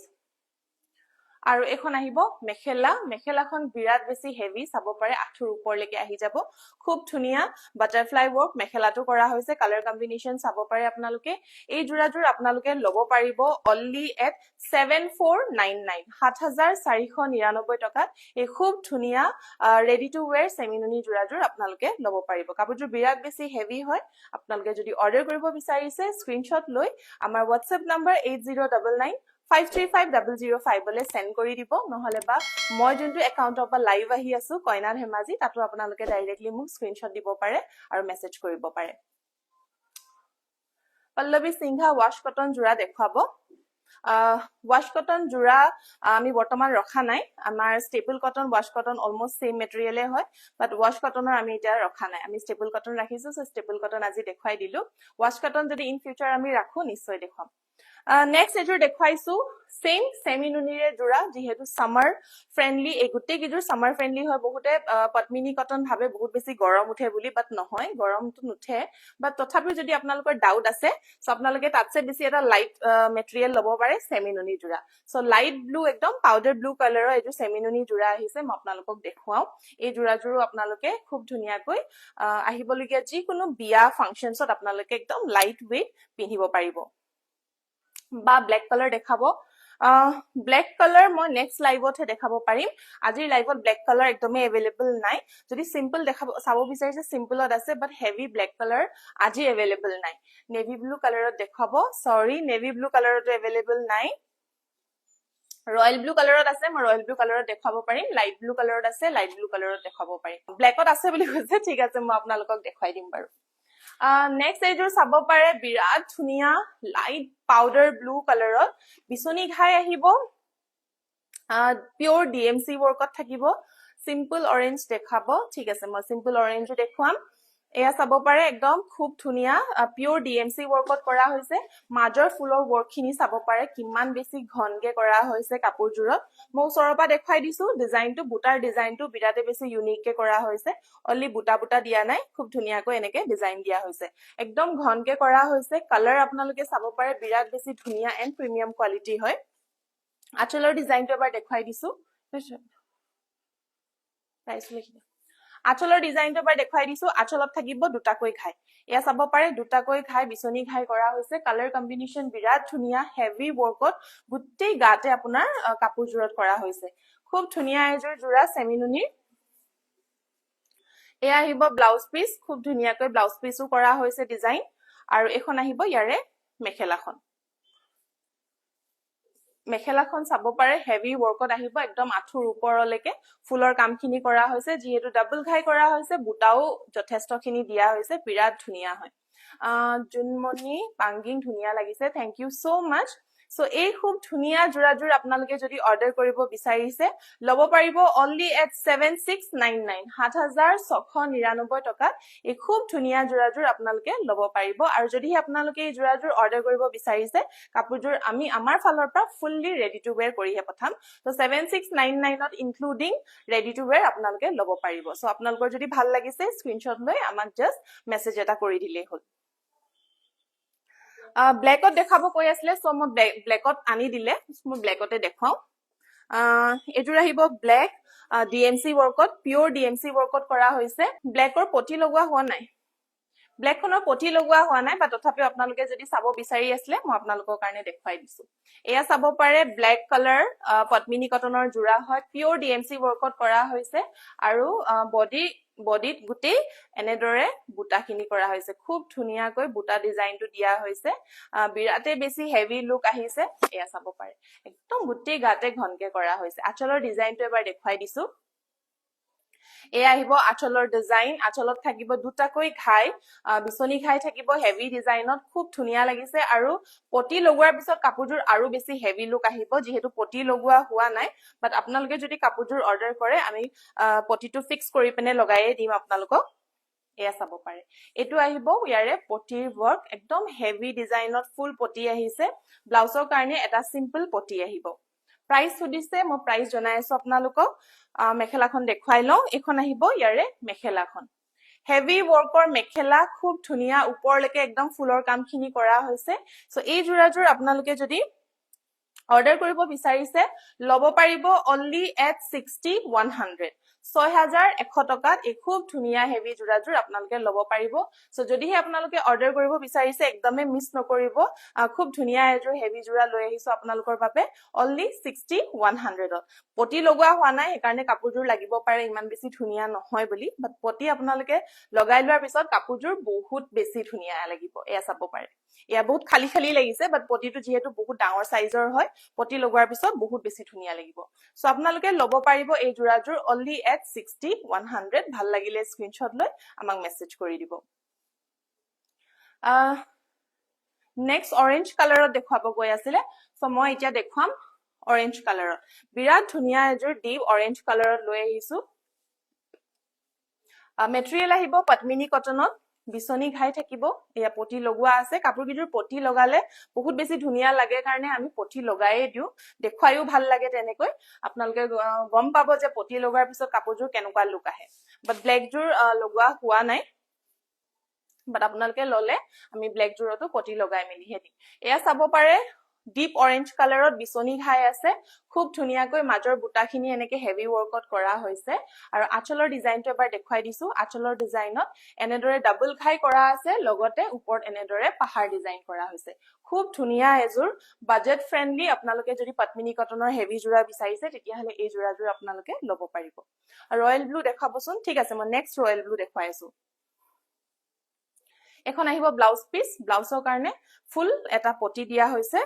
আৰু এখন আহিব মেখেলা মেখেলাখন বিৰাট বেছি হেভি চাব পাৰে আঠুৰ ওপৰলৈকে আহি যাব খুব ধুনিয়া বাটাৰফ্লাই ৱৰ্ক মেখেলাটো কৰা হৈছে কালাৰ কম্বিনেশন চাব পাৰে আপোনালোকে এই জোৰাজোৰ আপোনালোকে লব পাৰিব অনলি এট 7499 7499 টকাত এই খুব ধুনিয়া ৰেডি টু ওয়্যাৰ সেমিনুনি জোৰাজোৰ আপোনালোকে লব পাৰিব কাপোৰজোৰ বিৰাট বেছি হেভি হয় আপোনালোকে যদি অৰ্ডাৰ কৰিব বিচাৰিছে স্ক্ৰিনশ্বট লৈ আমাৰ WhatsApp নম্বৰ 8099 535005 বলে সেন্ড কৰি দিব নহলে বা মই যোনটো একাউন্টৰ পৰা লাইভ আহি আছো কইনা ধেমাজি তাতো আপোনালোকে ডাইৰেক্টলি মোক স্ক্ৰিনশ্বট দিব পাৰে আৰু মেসেজ কৰিব পাৰে পল্লৱী সিংহা ওয়াশ কটন জোৰা দেখুৱাব ওয়াশ কটন জোৰা আমি বৰ্তমান ৰখা নাই আমাৰ staple cotton wash cotton almost same মেটেৰিয়েলে হয় বাট ওয়াশ কটনৰ আমি এটা ৰখা নাই আমি ষ্টেপল কটন ৰাখিছো সো ষ্টেপল কটন আজি দেখুৱাই দিলো ওয়াশ কটন যদি ইন ফিউচাৰ আমি ৰাখো নিশ্চয় দেখুৱাম নেক্সট এজুৰ দেখুৱাইছো সেম সেমিনুনিৰে জোৰা যেহেতু সামাৰ ফ্ৰেন্ডলি এই গুটে কিজুৰ সামাৰ ফ্ৰেন্ডলি হয় বহুতে পদ্মিনী কটন ভাবে বহুত বেছি গৰম উঠে বুলি বাট নহয় গৰমটো নুঠে বাট তথাপি যদি আপোনালোকৰ ডাউট আছে সো আপোনালোকে তাতছে বেছি এটা লাইট মেটেৰিয়েল লব পাৰে সেমিনুনি জোৰা সো লাইট ব্লু একদম পাউডাৰ ব্লু কালাৰৰ এজু সেমিনুনি জোৰা আহিছে মই আপোনালোকক দেখুৱাও এই জোৰাজোৰো আপোনালোকে খুব ধুনিয়াকৈ আহিবলগীয়া যিকোনো বিয়া ফাংচনছত আপোনালোকে একদম লাইট ওয়েট পিন্ধিব পাৰিব বা ব্ল্যাক কালাৰ দেখাবো ব্ল্যাক কালাৰ মই নেক্সট লাইভত দেখাব পাৰিম আজিৰ লাইভত ব্ল্যাক কালাৰ একদমই अवेलेबल নাই যদি সিম্পল দেখাব চাব বিচাৰিছে সিম্পলত আছে বাট হেভি ব্ল্যাক কালাৰ আজি अवेलेबल নাই নেভি ব্লু কালাৰত দেখাব সৰি নেভি ব্লু কালাৰটো अवेलेबल নাই ৰয়েল ব্লু কালাৰত আছে মই ৰয়েল ব্লু কালাৰত দেখাব পাৰিম লাইট ব্লু কালাৰত আছে লাইট ব্লু কালাৰত দেখাব পাৰিম ব্ল্যাকত আছে বুলি কৈছে ঠিক আছে মই আপোনালোকক দেখাই দিম বাৰু next এজুৰ চাব পাৰে বিৰাট ধুনিয়া লাইট পাউডাৰ ব্লু কালাৰত বিছনি ঘাই আহিব পিওৰ ডিএমসি ওয়াৰ্কত থাকিব সিম্পল অৰেঞ্জ দেখাব ঠিক আছে মই সিম্পল অৰেঞ্জ দেখুৱাম এয়া চাব পাৰে একদম খুব ধুনিয়া পিওৰ ডিএমসি ওয়াৰ্কত কৰা হৈছে মাজৰ ফুলৰ ওয়াৰ্কখিনি চাব পাৰে কিমান বেছি ঘনকে কৰা হৈছে কাপোৰজোৰত মই ওচৰৰ পৰা দেখাই দিছো ডিজাইনটো বুটাৰ ডিজাইনটো বিৰাটে বেছি ইউনিককে কৰা হৈছে অনলি বুটা বুটা দিয়া নাই খুব ধুনিয়াকৈ এনেকে ডিজাইন দিয়া হৈছে একদম ঘনকে কৰা হৈছে কালাৰ আপোনালোকে চাব পাৰে বিৰাট বেছি ধুনিয়া এন্ড প্ৰিমিয়াম কোৱালিটি হয় আঁচলৰ ডিজাইনটো এবাৰ দেখাই দিছো প্ৰাইস লিখি আঁচলৰ ডিজাইনটো এবাৰ দেখাই দিছো আঁচলত থাকিব দুটাকৈ ঘাই এয়া চাব পাৰে দুটাকৈ ঘাই বিছনি ঘাই কৰা হৈছে কালাৰ কম্বিনেশন বিৰাট ধুনিয়া হেভি ওয়াৰ্কত গুটেই গাতে আপোনাৰ কাপোৰজোৰত কৰা হৈছে খুব ধুনিয়া এজোৰ জোৰা সেমিনুনি এয়া আহিব ব্লাউজ পিস খুব ধুনিয়াকৈ ব্লাউজ পিসও কৰা হৈছে ডিজাইন আৰু এখন আহিব ইয়াৰে মেখেলাখন মেখেলাখন চাব পাৰে হেভি ওয়াৰ্কত আহিব একদম আঠুৰ ওপৰলৈকে ফুলৰ কামখিনি কৰা হৈছে যেহেতু ডাবল ঘাই কৰা হৈছে বুটাও যথেষ্টখিনি দিয়া হৈছে বিৰাট ধুনিয়া হয় জুনমণি পাঙ্গিং ধুনিয়া লাগিছে থ্যাংক ইউ সো মাচ সো এই খুব ধুনিয়া জোৰাজোৰ আপোনালোকে যদি অৰ্ডাৰ কৰিব বিচাৰিছে লব পাৰিব অনলি এট 7699 7699 টকা এই খুব ধুনিয়া জোৰাজোৰ আপোনালোকে লব পাৰিব আৰু যদি আপোনালোকে এই জোৰাজোৰ অৰ্ডাৰ কৰিব বিচাৰিছে কাপোৰজোৰ আমি আমাৰ ফালৰ পৰা ফুললি ৰেডি টু ওয়্যাৰ কৰিহে পঠাম তো 7699 ত ইনক্লুডিং ৰেডি টু ওয়্যাৰ আপোনালোকে লব পাৰিব সো আপোনালোকৰ যদি ভাল লাগিছে স্ক্ৰিনশ্বট লৈ আমাক জাস্ট মেসেজ এটা কৰি দিলেই হ'ল ব্ল্যাকত দেখাব কৈ আছিলে সো মই ব্ল্যাকত আনি দিলে মই ব্ল্যাকতে দেখাও এজুৰ আহিব ব্ল্যাক ডিএমসি ওয়াৰ্কত পিওৰ ডিএমসি ওয়াৰ্কত কৰা হৈছে ব্ল্যাকৰ পটি লগোৱা হোৱা নাই ব্ল্যাকখনৰ পটি লগোৱা হোৱা নাই বা তথাপি আপোনালোকে যদি চাব বিচাৰি আসলে মই আপোনালোকৰ কাৰণে দেখুৱাই দিছো এয়া চাব পাৰে ব্ল্যাক কালাৰ পদ্মিনী কটনৰ জোৰা হয় পিওৰ ডিএমসি ওয়াৰ্কত কৰা হৈছে আৰু বডিত গুটি এনেদৰে বুটাখিনি কৰা হৈছে খুব ধুনিয়াকৈ বুটা ডিজাইনটো দিয়া হৈছে বিৰাটে বেছি হেভি লুক আহিছে এয়া চাব পাৰে একদম গুটি গাতে ঘনকে কৰা হৈছে আঁচলৰ ডিজাইনটো এবাৰ দেখুৱাই দিছো এয়া আহিব আঁচলৰ ডিজাইন আঁচলত থাকিব দুটাকৈ ঘাই বিছনি ঘাই থাকিব হেভি ডিজাইনত খুব ধুনিয়া লাগিছে আৰু পটি লগোৱাৰ পিছত কাপোৰজোৰ আৰু বেছি হেভি লুক আহিব যেহেতু পটি লগোৱা হোৱা নাই বাট আপোনালোকে যদি কাপোৰজোৰ অৰ্ডাৰ কৰে আমি পটিটো ফিক্স কৰি পিনে লগাইয়ে দিম আপোনালোকক এয়া চাব পাৰে এটো আহিব ইয়াৰে পটিৰ ওয়াৰ্ক একদম হেভি ডিজাইনত ফুল পটি আহিছে ব্লাউজৰ কাৰণে এটা সিম্পল পটি আহিব প্ৰাইস সুধিছে মই প্ৰাইস জনাই আছো আপোনালোকক মেখেলাখন দেখুৱাই লওঁ এখন আহিব ইয়াৰে মেখেলাখন হেভি ৱৰ্কৰ মেখেলা খুব ধুনীয়া ওপৰলৈকে একদম ফুলৰ কামখিনি কৰা হৈছে সো এই যোৰাযোৰ আপোনালোকে যদি অৰ্ডাৰ কৰিব বিচাৰিছে লব পাৰিব only at 6100 6100 টকাত এই খুব ধুনীয়া হেভি যোৰাযোৰ আপোনালোকে লব পাৰিব সো যদিহে আপোনালোকে অৰ্ডাৰ কৰিব বিচাৰিছে একদমে মিছ নকৰিব খুব ধুনীয়া এযোৰ হেভি যোৰা লৈ আহিছো আপোনালোকৰ বাবে only 6100 ত পটি লগোৱা হোৱা নাই সেইকাৰণে কাপোৰযোৰ লাগিব পাৰে ইমান বেছি ধুনীয়া নহয় বুলি বাট পটি আপোনালোকে লগাই লোৱাৰ পিছত কাপোৰযোৰ বহুত বেছি ধুনীয়া লাগিব এয়া চাব পাৰে এয়া বহুত খালি খালি লাগিছে বাট পটিটো যেহেতু বহুত ডাঙৰ সাইজৰ হয় পটি লগোৱাৰ পিছত বহুত বেছি ধুনীয়া লাগিব সো আপোনালোকে লব পাৰিব এই যোৰাযোৰ only at 6100 ভাল লাগিলে স্ক্ৰিনশ্বট লৈ আমাক মেসেজ কৰি দিব নেক্সট অৰেঞ্জ কালাৰত দেখাব গৈ আছিল সো মই এতিয়া দেখাম অৰেঞ্জ কালাৰত বিৰাট ধুনীয়া এযোৰ ডিপ অৰেঞ্জ কালাৰত লৈ আহিছো মেটেৰিয়েল আহিব পদ্মিনী কটনত বিছনি ঘাই থাকিব এয়া পটি লগোৱা আছে কাপোৰকিজোৰ পটি লগালে বহুত বেছি ধুনীয়া লাগে কাৰণে আমি পটি লগায়ে দিও দেখুৱায়ও ভাল লাগে তেনেকৈ আপোনালোকে গম পাব যে পটি লগাৰ পিছত কাপোৰযোৰ কেনেকুৱা লুক আহে বাট ব্ল্যাক যোৰ লগোৱা হোৱা নাই বাট আপোনালোকে ললে আমি ব্ল্যাক যোৰতো পটি লগাই মেলিহে দিম এয়া চাব পাৰে ডিপ অৰেঞ্জ কালাৰত বিছনি ঘাই আছে খুব ধুনীয়াকৈ মাজৰ বুটাখিনি এনেকে হেভি ৱৰ্কত কৰা হৈছে আৰু আঁচলৰ ডিজাইনটো এবাৰ দেখুৱাই দিছো আঁচলৰ ডিজাইনত এনেদৰে ডাবল ঘাই কৰা আছে লগতে ওপৰত এনেদৰে পাহাৰ ডিজাইন কৰা হৈছে খুব ধুনীয়া এযোৰ বাজেট ফ্ৰেন্ডলি আপোনালোকে যদি পদ্মিনী কটনৰ হেভি যোৰা বিচাৰিছে তেতিয়া হলে এই যোৰাযোৰ আপোনালোকে লব পাৰিব ৰয়েল ব্লু দেখাবচোন ঠিক আছে মই নেক্সট ৰয়েল ব্লু দেখুৱাই আছো এখন আহিব ব্লাউজ পিস ব্লাউজৰ কাৰণে ফুল এটা পটি দিয়া হৈছে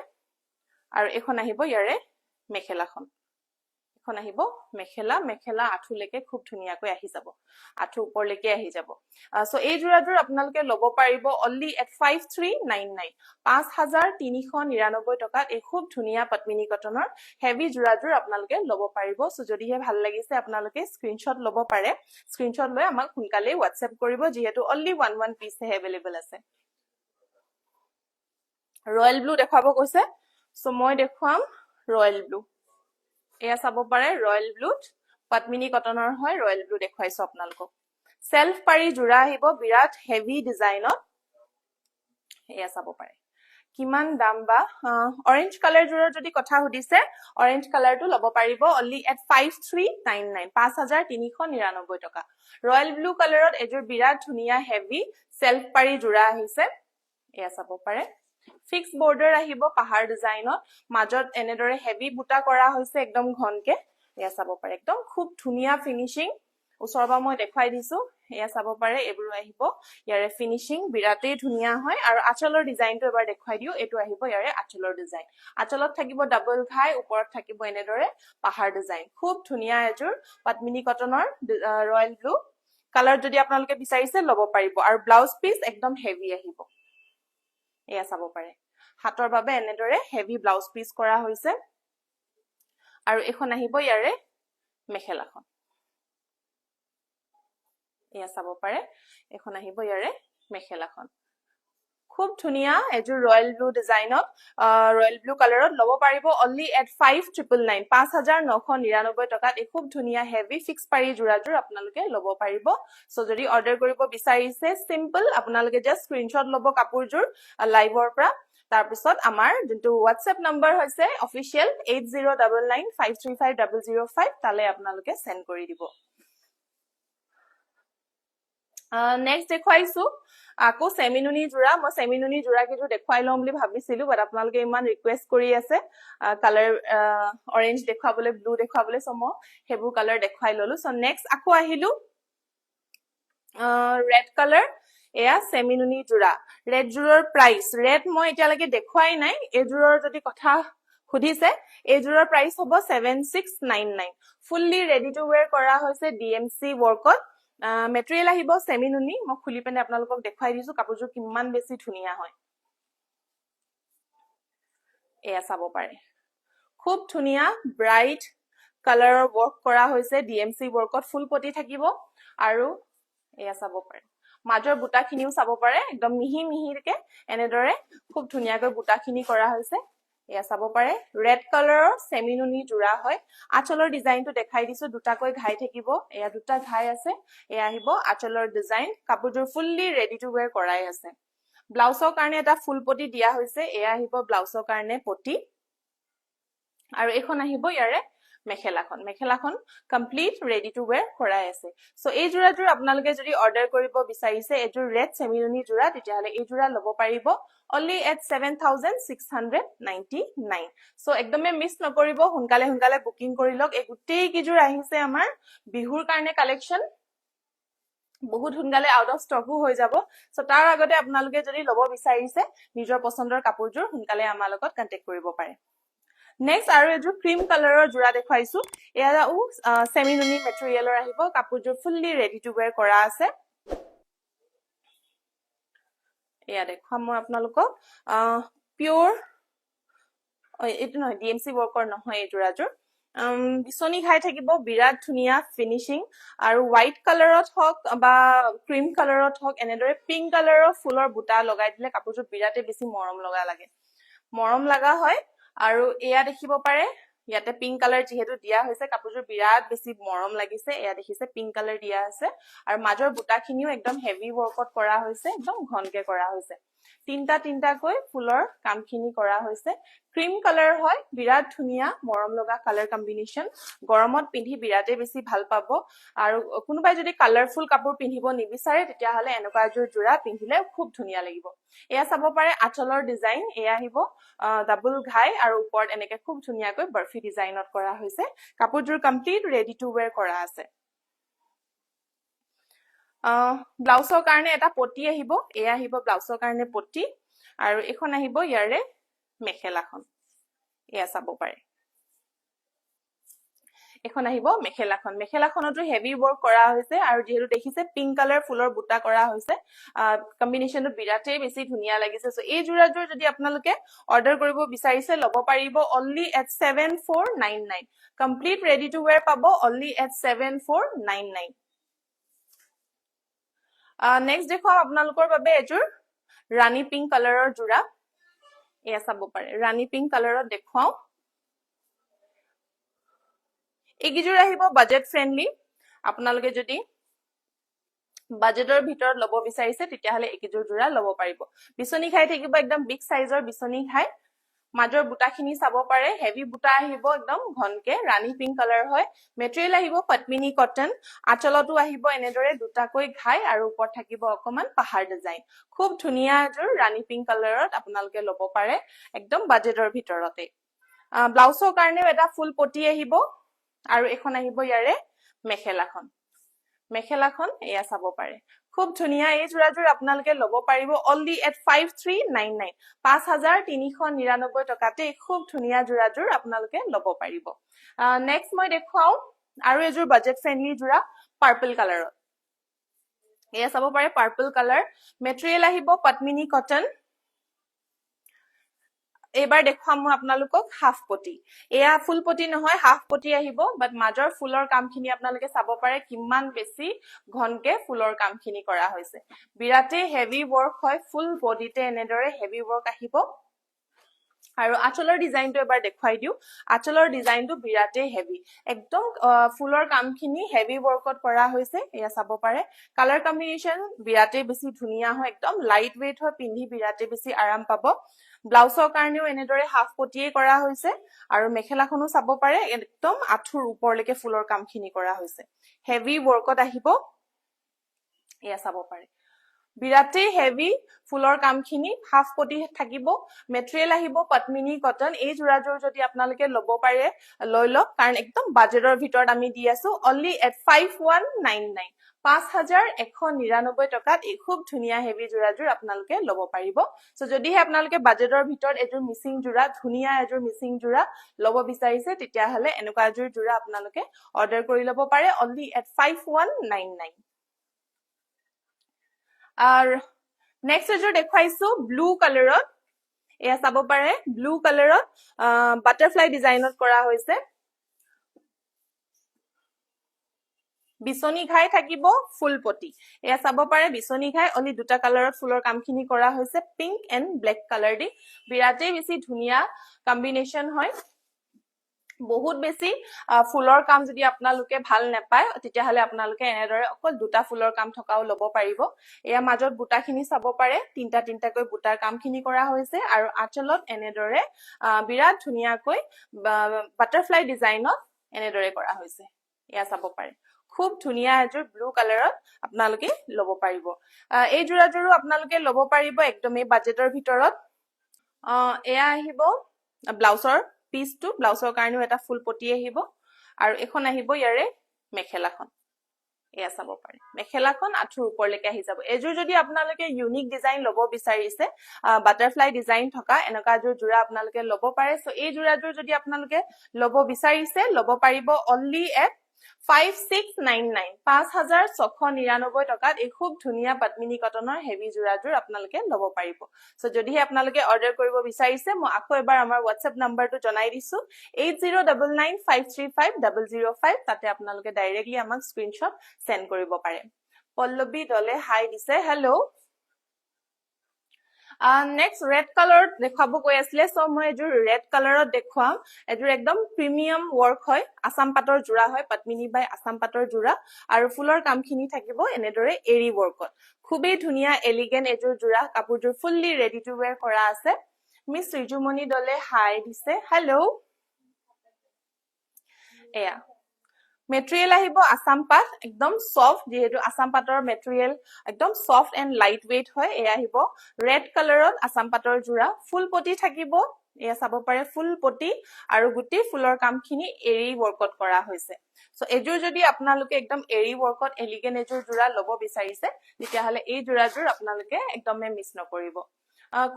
আৰু এখন আহিব ইয়াৰে মেখেলাখন এখন আহিব মেখেলা আঠুলৈকে খুব ধুনীয়াকৈ আহি যাব আঠু ওপৰলৈকে আহি যাব সো এই যোৰাযোৰ আপোনালোকে লব পাৰিব only at 5399 5399 টকাত এই খুব ধুনীয়া পদ্মিনী কটনৰ হেভি যোৰাযোৰ আপোনালোকে লব পাৰিব সো যদিহে ভাল লাগিছে আপোনালোকে স্ক্ৰিনশ্বট লব পাৰে স্ক্ৰিনশ্বট লৈ আমাক সোনকালে WhatsApp কৰিব যেহেতু only 11 পিস अवेलेबल আছে ৰয়েল ব্লু দেখাব কৈছে সো মই দেখুৱাম ৰয়েল ব্লু এয়া চাব পাৰে ৰয়েল ব্লুত পদ্মিনী কটনৰ হয় ৰয়েল ব্লু দেখুৱাইছো আপোনালোকক সেলফ পাৰি জোৰা আহিব বিৰাট হেভি ডিজাইনত এয়া চাব পাৰে কিমান দাম বা অৰেঞ্জ কালাৰ জোৰৰ যদি কথা সুধিছে অৰেঞ্জ কালাৰটো লব পাৰিব only at 5399 5399 টকা ৰয়েল ব্লু কালাৰত এযোৰ বিৰাট ধুনীয়া হেভি সেলফ পাৰি জোৰা আহিছে এয়া চাব পাৰে ফিক্স বৰ্ডাৰ আহিব পাহাৰ ডিজাইনত মাজত এনেদৰে হেভি বুটা কৰা হৈছে একদম ঘনকে এয়া চাব পাৰে একদম খুব ধুনীয়া ফিনিশিং ওচৰবা মই দেখাই দিছো এয়া চাব পাৰে এবোৰ আহিব ইয়াৰে ফিনিশিং বিৰাটেই ধুনীয়া হয় আৰু আঁচলৰ ডিজাইনটো এবাৰ দেখাই দিও এটো আহিব ইয়াৰে আঁচলৰ ডিজাইন আঁচলত থাকিব ডাবল ঘাই ওপৰত থাকিব এনেদৰে পাহাৰ ডিজাইন খুব ধুনীয়া এযোৰ পদ্মিনী কটনৰ ৰয়েল ব্লু কালাৰ যদি আপোনালোকে বিচাৰিছে লব পাৰিব আৰু ব্লাউজ পিস একদম হেভি আহিব এয়া চাব পাৰে হাতৰ বাবে এনেদৰে হেভি ব্লাউজ পিস কৰা হৈছে আৰু এখন আহিব ইয়াৰে মেখেলাখন এয়া চাব পাৰে এখন আহিব ইয়াৰে মেখেলাখন খুব ধুনীয়া এযোৰ ৰয়েল ব্লু ডিজাইনত ৰয়েল ব্লু কালাৰত লব পাৰিব only at 5999 5999 টকাত এই খুব ধুনীয়া হেভি ফিক্স পাৰি জোৰাযোৰ আপোনালোকে লব পাৰিব সো যদি অৰ্ডাৰ কৰিব বিচাৰিছে সিম্পল আপোনালোকে জাস্ট স্ক্ৰিনশ্বট লব কাপোৰযোৰ লাইভৰ পৰা তাৰ পিছত আমাৰ যোনটো WhatsApp নম্বৰ হৈছে অফিশিয়াল 8099535005 তালে আপোনালোকে সেন্ড কৰি দিব নেক্সট দেখুৱাইছো আকৌ সেমিনুনি জোৰা মই সেমিনুনি জোৰা কিটো দেখুৱাই লম বুলি ভাবিছিলো বাট আপোনালোকে ইমান ৰিকুৱেষ্ট কৰি আছে কালাৰ অৰেঞ্জ দেখুৱাবলৈ ব্লু দেখুৱাবলৈ সম হেবু কালাৰ দেখুৱাই ললো সো নেক্সট আকৌ আহিলো ৰেড কালাৰ এয়া সেমিনুনি জোৰা ৰেড জোৰৰ প্ৰাইস ৰেড মই এতিয়ালৈকে দেখুৱাই নাই এই জোৰৰ যদি কথা সুধিছে এই জোৰৰ প্ৰাইস হ'ব 7699 ফুললি ৰেডি টু ওয়্যাৰ কৰা হৈছে DMC ৱৰ্কত মেটেৰিয়েল আহিব সেমিনুনি মই খুলি পেনে আপোনালোকক দেখুৱাই দিছো কাপোৰযোৰ কিমান বেছি ধুনীয়া হয় এয়া চাব পাৰে খুব ধুনীয়া ব্ৰাইট কালাৰৰ ৱৰ্ক কৰা হৈছে DMC ৱৰ্কত ফুল পটি থাকিব আৰু এয়া চাব পাৰে মাজৰ বুটাখিনিও চাব পাৰে একদম মিহি মিহিৰকে এনেদৰে খুব ধুনীয়াকৈ বুটাখিনি কৰা হৈছে এয়া চাব পাৰে ৰেড কালাৰৰ সেমিনুনি জোৰা হয় আঁচলৰ ডিজাইনটো দেখাই দিছো দুটাকৈ ঘাই থাকিব এয়া দুটা ঘাই আছে এয়া আহিব আঁচলৰ ডিজাইন কাপোৰযোৰ ফুললি ৰেডি টু ওয়্যাৰ কৰাই আছে ব্লাউজৰ কাৰণে এটা ফুল পটি দিয়া হৈছে এয়া আহিব ব্লাউজৰ কাৰণে পটি আৰু এখন আহিব ইয়াৰে মেখেলাখন কমপ্লিট ৰেডি টু ওয়্যাৰ কৰাই আছে সো এই জোৰাযোৰ আপোনালোকে যদি অৰ্ডাৰ কৰিব বিচাৰিছে এযোৰ ৰেড সেমিনুনি জোৰা তেতিয়াহলে এই জোৰা ল'ব পাৰিব only at 7699 সো একদমে মিস নকৰিব হুনকালে বুকিং কৰি লওক এই গুটেই কিজোৰ আহিছে আমাৰ বিহুৰ কাৰণে কালেকশন বহুত হুনকালে আউট অফ ষ্টকো হৈ যাব সো তাৰ আগতে আপোনালোকে যদি ল'ব বিচাৰিছে নিজৰ পছন্দৰ কাপোৰযোৰ হুনকালে আমাৰ লগত কন্টাক্ট কৰিব পাৰে নেক্সট আৰু এযোৰ ক্ৰীম কালাৰৰ জোৰা দেখাইছো এয়া সেমিনুনি মেটেৰিয়েলৰ আহিব কাপোৰযোৰ ফুললি ৰেডি টু ওয়্যাৰ কৰা আছে এয়া দেখাম মই আপোনালোকক পিওৰ এটো নহয় ডিএমসি ওয়াৰ্কৰ নহয় এই জোৰাযোৰ বিছনি ঘাই থাকিব বিৰাট ধুনিয়া ফিনিশিং আৰু হোৱাইট কালাৰত হক বা ক্ৰীম কালাৰত হক এনেদৰে পিংক কালাৰৰ ফুলৰ বুটা লগাই দিলে কাপোৰযোৰ বিৰাটে বেছি মৰম লগা হয় আৰু এয়া দেখিব পাৰে ইয়াতে পিংক কালাৰ যেহেতু দিয়া হৈছে কাপোৰযোৰ বিৰাট বেছি মৰম লাগিছে এয়া দেখিছে পিংক কালাৰ দিয়া আছে আৰু মাজৰ বুটাখিনিও একদম হেভি ওয়াৰ্কত কৰা হৈছে একদম ঘনকে কৰা হৈছে তিনটা কৈ ফুলৰ কামখিনি কৰা হৈছে ক্ৰীম কালাৰ হয় বিৰাট ধুনিয়া মৰম লগা কালাৰ কম্বিনেশন গৰমত পিন্ধি বিৰাটে বেছি ভাল পাব আৰু কোনোবাই যদি কালাৰফুল কাপোৰ পিন্ধিব নিবিচাৰে তেতিয়াহলে এনেকুৱা এযোৰ জোৰা পিন্ধিলে খুব ধুনিয়া লাগিব এয়া চাব পাৰে আঁচলৰ ডিজাইন এয়া আহিব ডাবল ঘাই আৰু ওপৰত এনেকে খুব ধুনিয়াকৈ বৰফি ডিজাইনত কৰা হৈছে কাপোৰযোৰ কমপ্লিট ৰেডি টু ওয়্যাৰ কৰা আছে ব্লাউজৰ কাৰণে এটা পটি আহিব এয়া আহিব ব্লাউজৰ কাৰণে পটি আৰু এখন আহিব ইয়াৰে মেখেলাখন এয়া চাব পাৰে এখন আহিব মেখেলাখনতো হেভি ওয়াৰ্ক কৰা হৈছে আৰু যেহেতু দেখিছে পিংক কালাৰ ফুলৰ বুটা কৰা হৈছে কম্বিনেশনটো বিৰাটেই বেছি ধুনিয়া লাগিছে সো এই জোৰাযোৰ যদি আপোনালোকে অৰ্ডাৰ কৰিব বিচাৰিছে ল'ব পাৰিব only at 7499 complete ready to where পাব only at 7499 নেক্সট দেখুৱাম আপোনালোকৰ বাবে এযোৰ ৰাণী পিংক কালাৰৰ জোৰা এয়া চাব পাৰে ৰাণী পিংক কালাৰত দেখুৱাও এইকিজোৰ আহিব বাজেট ফ্ৰেন্ডলি আপোনালোকে যদি বাজেটৰ ভিতৰত ল'ব বিচাৰিছে তেতিয়াহলে এইকিজোৰ জোৰা ল'ব পাৰিব বিছনি খাই থাকিব একদম বিগ সাইজৰ বিছনি খাই মাজৰ বুটাখিনি চাব পাৰে হেভি বুটা আহিব একদম ঘনকে ৰাণী পিংক কালাৰ হয় মেটেৰিয়েল আহিব পদ্মিনী কটন আঁচলতো আহিব এনেদৰে দুটাকৈ ঘাই আৰু ওপৰত থাকিব অকমান পাহাৰ ডিজাইন খুব ধুনিয়া এযোৰ ৰাণী পিংক কালাৰত আপোনালোকে ল'ব পাৰে একদম বাজেটৰ ভিতৰতে ব্লাউজৰ কাৰণেও এটা ফুল পটি আহিব আৰু এখন আহিব ইয়াৰে মেখেলাখন এয়া চাব পাৰে খুব ধুনিয়া এই জোৰাযোৰ আপোনালোকে ল'ব পাৰিব only at 5399 5399 টকাতে খুব ধুনিয়া জোৰাযোৰ আপোনালোকে ল'ব পাৰিব নেক্সট মই দেখুৱাও আৰু এযোৰ বাজেট ফ্ৰেন্ডলি জোৰা পাৰ্পল কালাৰত এয়া চাব পাৰে পাৰ্পল কালাৰ মেটেৰিয়েল আহিব পদ্মিনী কটন এবাৰ দেখুৱাম মই আপোনালোকক হাফ পটি এয়া ফুল পটি নহয় হাফ পটি আহিব বাট মাজৰ ফুলৰ কামখিনি আপোনালোকে চাব পাৰে কিমান বেছি ঘনকে ফুলৰ কামখিনি কৰা হৈছে বিৰাটে হেভি ওয়াৰ্ক হয় ফুল বডিতে এনেদৰে হেভি ওয়াৰ্ক আহিব আৰু আঁচলৰ ডিজাইনটো এবাৰ দেখুৱাই দিও আঁচলৰ ডিজাইনটো বিৰাটে হেভি একদম ফুলৰ কামখিনি হেভি ওয়াৰ্কত কৰা হৈছে এয়া চাব পাৰে কালাৰ কম্বিনেশন বিৰাটে বেছি ধুনিয়া হয় একদম লাইট ওয়েট হয় পিন্ধি বিৰাটে বেছি আৰাম পাব ব্লাউজৰ কাৰণেও এনেদৰে হাফ পটিয়ে কৰা হৈছে আৰু মেখেলাখনো চাব পাৰে একদম আঁঠুৰ ওপৰলৈকে ফুলৰ কামখিনি কৰা হৈছে হেভি ওয়াৰ্কত আহিব এয়া চাব পাৰে বিৰাটে হেভি ফুলৰ কামখিনি হাফ পটি থাকিব মেটেৰিয়েল আহিব পদ্মিনী কটন এই জোৰাযোৰ যদি আপোনালোকে ল'ব পাৰে লৈ লওক কাৰণ একদম বাজেটৰ ভিতৰত আমি দি আছো only at 5199 5199 টকাত এই খুব ধুনিয়া হেভি জোৰাযোৰ আপোনালোকে ল'ব পাৰিব সো যদিহে আপোনালোকে বাজেটৰ ভিতৰত এযোৰ মিচিং জোৰা ধুনিয়া এযোৰ মিচিং জোৰা ল'ব বিচাৰিছে তেতিয়াহলে এনেকুৱা এযোৰ জোৰা আপোনালোকে অৰ্ডাৰ কৰি ল'ব পাৰে only at 5199 আৰু নেক্সট এযোৰ দেখুৱাইছো ব্লু কালাৰত এয়া চাব পাৰে ব্লু কালাৰত বাটাৰফ্লাই ডিজাইনত কৰা হৈছে বিছনি ঘাই থাকিব ফুল পটি এয়া চাব পাৰে বিছনি ঘাই অলি দুটা কালাৰত ফুলৰ কামখিনি কৰা হৈছে পিংক এণ্ড ব্লেক কালাৰ দি বিৰাটে বেছি ধুনিয়া কম্বিনেশন হয় বহুত বেছি ফুলৰ কাম যদি আপোনালোকে ভাল নাপায় তেতিয়া হলে আপোনালোকে এনেদৰে অকল দুটা ফুলৰ কাম থকাও লব পাৰিব এয়া মাজত বুটাখিনি চাব পাৰে তিনটাকৈ বুটাৰ কামখিনি কৰা হৈছে আৰু আঁচলত এনেদৰে বিৰাট ধুনীয়াকৈ বাটাৰফ্লাই ডিজাইনত এনেদৰে কৰা হৈছে এয়া চাব পাৰে খুব ধুনীয়া এযোৰ ব্লু কালাৰত আপোনালোকে লব পাৰিব এই যোৰাযোৰো আপোনালোকে লব পাৰিব একদমই বাজেটৰ ভিতৰত এয়া আহিব ব্লাউজৰ পিসটো ব্লাউজৰ কাৰণেও এটা ফুল পটি আহিব আৰু এখন আহিব ইয়াৰে মেখেলাখন এয়া চাব পাৰে মেখেলাখন আঁঠুৰ ওপৰলৈকে আহি যাব এযোৰ যদি আপোনালোকে ইউনিক ডিজাইন লব বিচাৰিছে বাটাৰফ্লাই ডিজাইন থকা এনেকা এযোৰ যোৰা আপোনালোকে লব পাৰে সো এই যোৰাযোৰ যদি আপোনালোকে লব বিচাৰিছে লব পাৰিব অনলি এট 5699 5699 টকাত এই খুব ধুনীয়া পদ্মিনী কটনৰ হেভি যোৰাযোৰ আপোনালোকে লব পাৰিব সো যদিহে আপোনালোকে অৰ্ডাৰ কৰিব বিচাৰিছে মই আকৌ এবাৰ আমাৰ WhatsApp নম্বৰটো জনাই দিছো 8099535005 তাতে আপোনালোকে ডাইৰেক্টলি আমাক স্ক্ৰিনশ্বট সেন্ড কৰিব পাৰে পল্লৱী দলে হাই দিছে হেল্ল next red color দেখাবো কৈ আছিলে সো মই এযোৰ red colorত দেখুৱাম এযোৰ একদম প্ৰিমিয়াম work হয় আসাম পাটৰ জোৰা হয় পদ্মিনী বাই আসাম পাটৰ জোৰা আৰু ফুলৰ কামখিনি থাকিব এনেদৰে এৰি workত খুবেই ধুনীয়া এলিগেন্ট এযোৰ জোৰা কাপোৰযোৰ ফুললি ৰেডি টু wear কৰা আছে মিস ৰিজুমনি দলে হাই দিছে হেল্ল এয়া মেটেৰিয়েল আহিব আসাম পাট একদম সফট যেহেতু আসাম পাটৰ মেটেৰিয়েল একদম সফট এন্ড লাইট ওয়েট হয় এয়া আহিব ৰেড কালাৰত আসাম পাটৰ জোৰা ফুল পটি থাকিব এয়া চাব পাৰে ফুল পটি আৰু গুটি ফুলৰ কামখিনি এৰি workত কৰা হৈছে সো এযোৰ যদি আপোনালোকে একদম এৰি workত এলিগেন্ট এযোৰ জোৰা লব বিচাৰিছে তেতিয়া হলে এই জোৰাযোৰ আপোনালোকে একদমে মিছ নকৰিব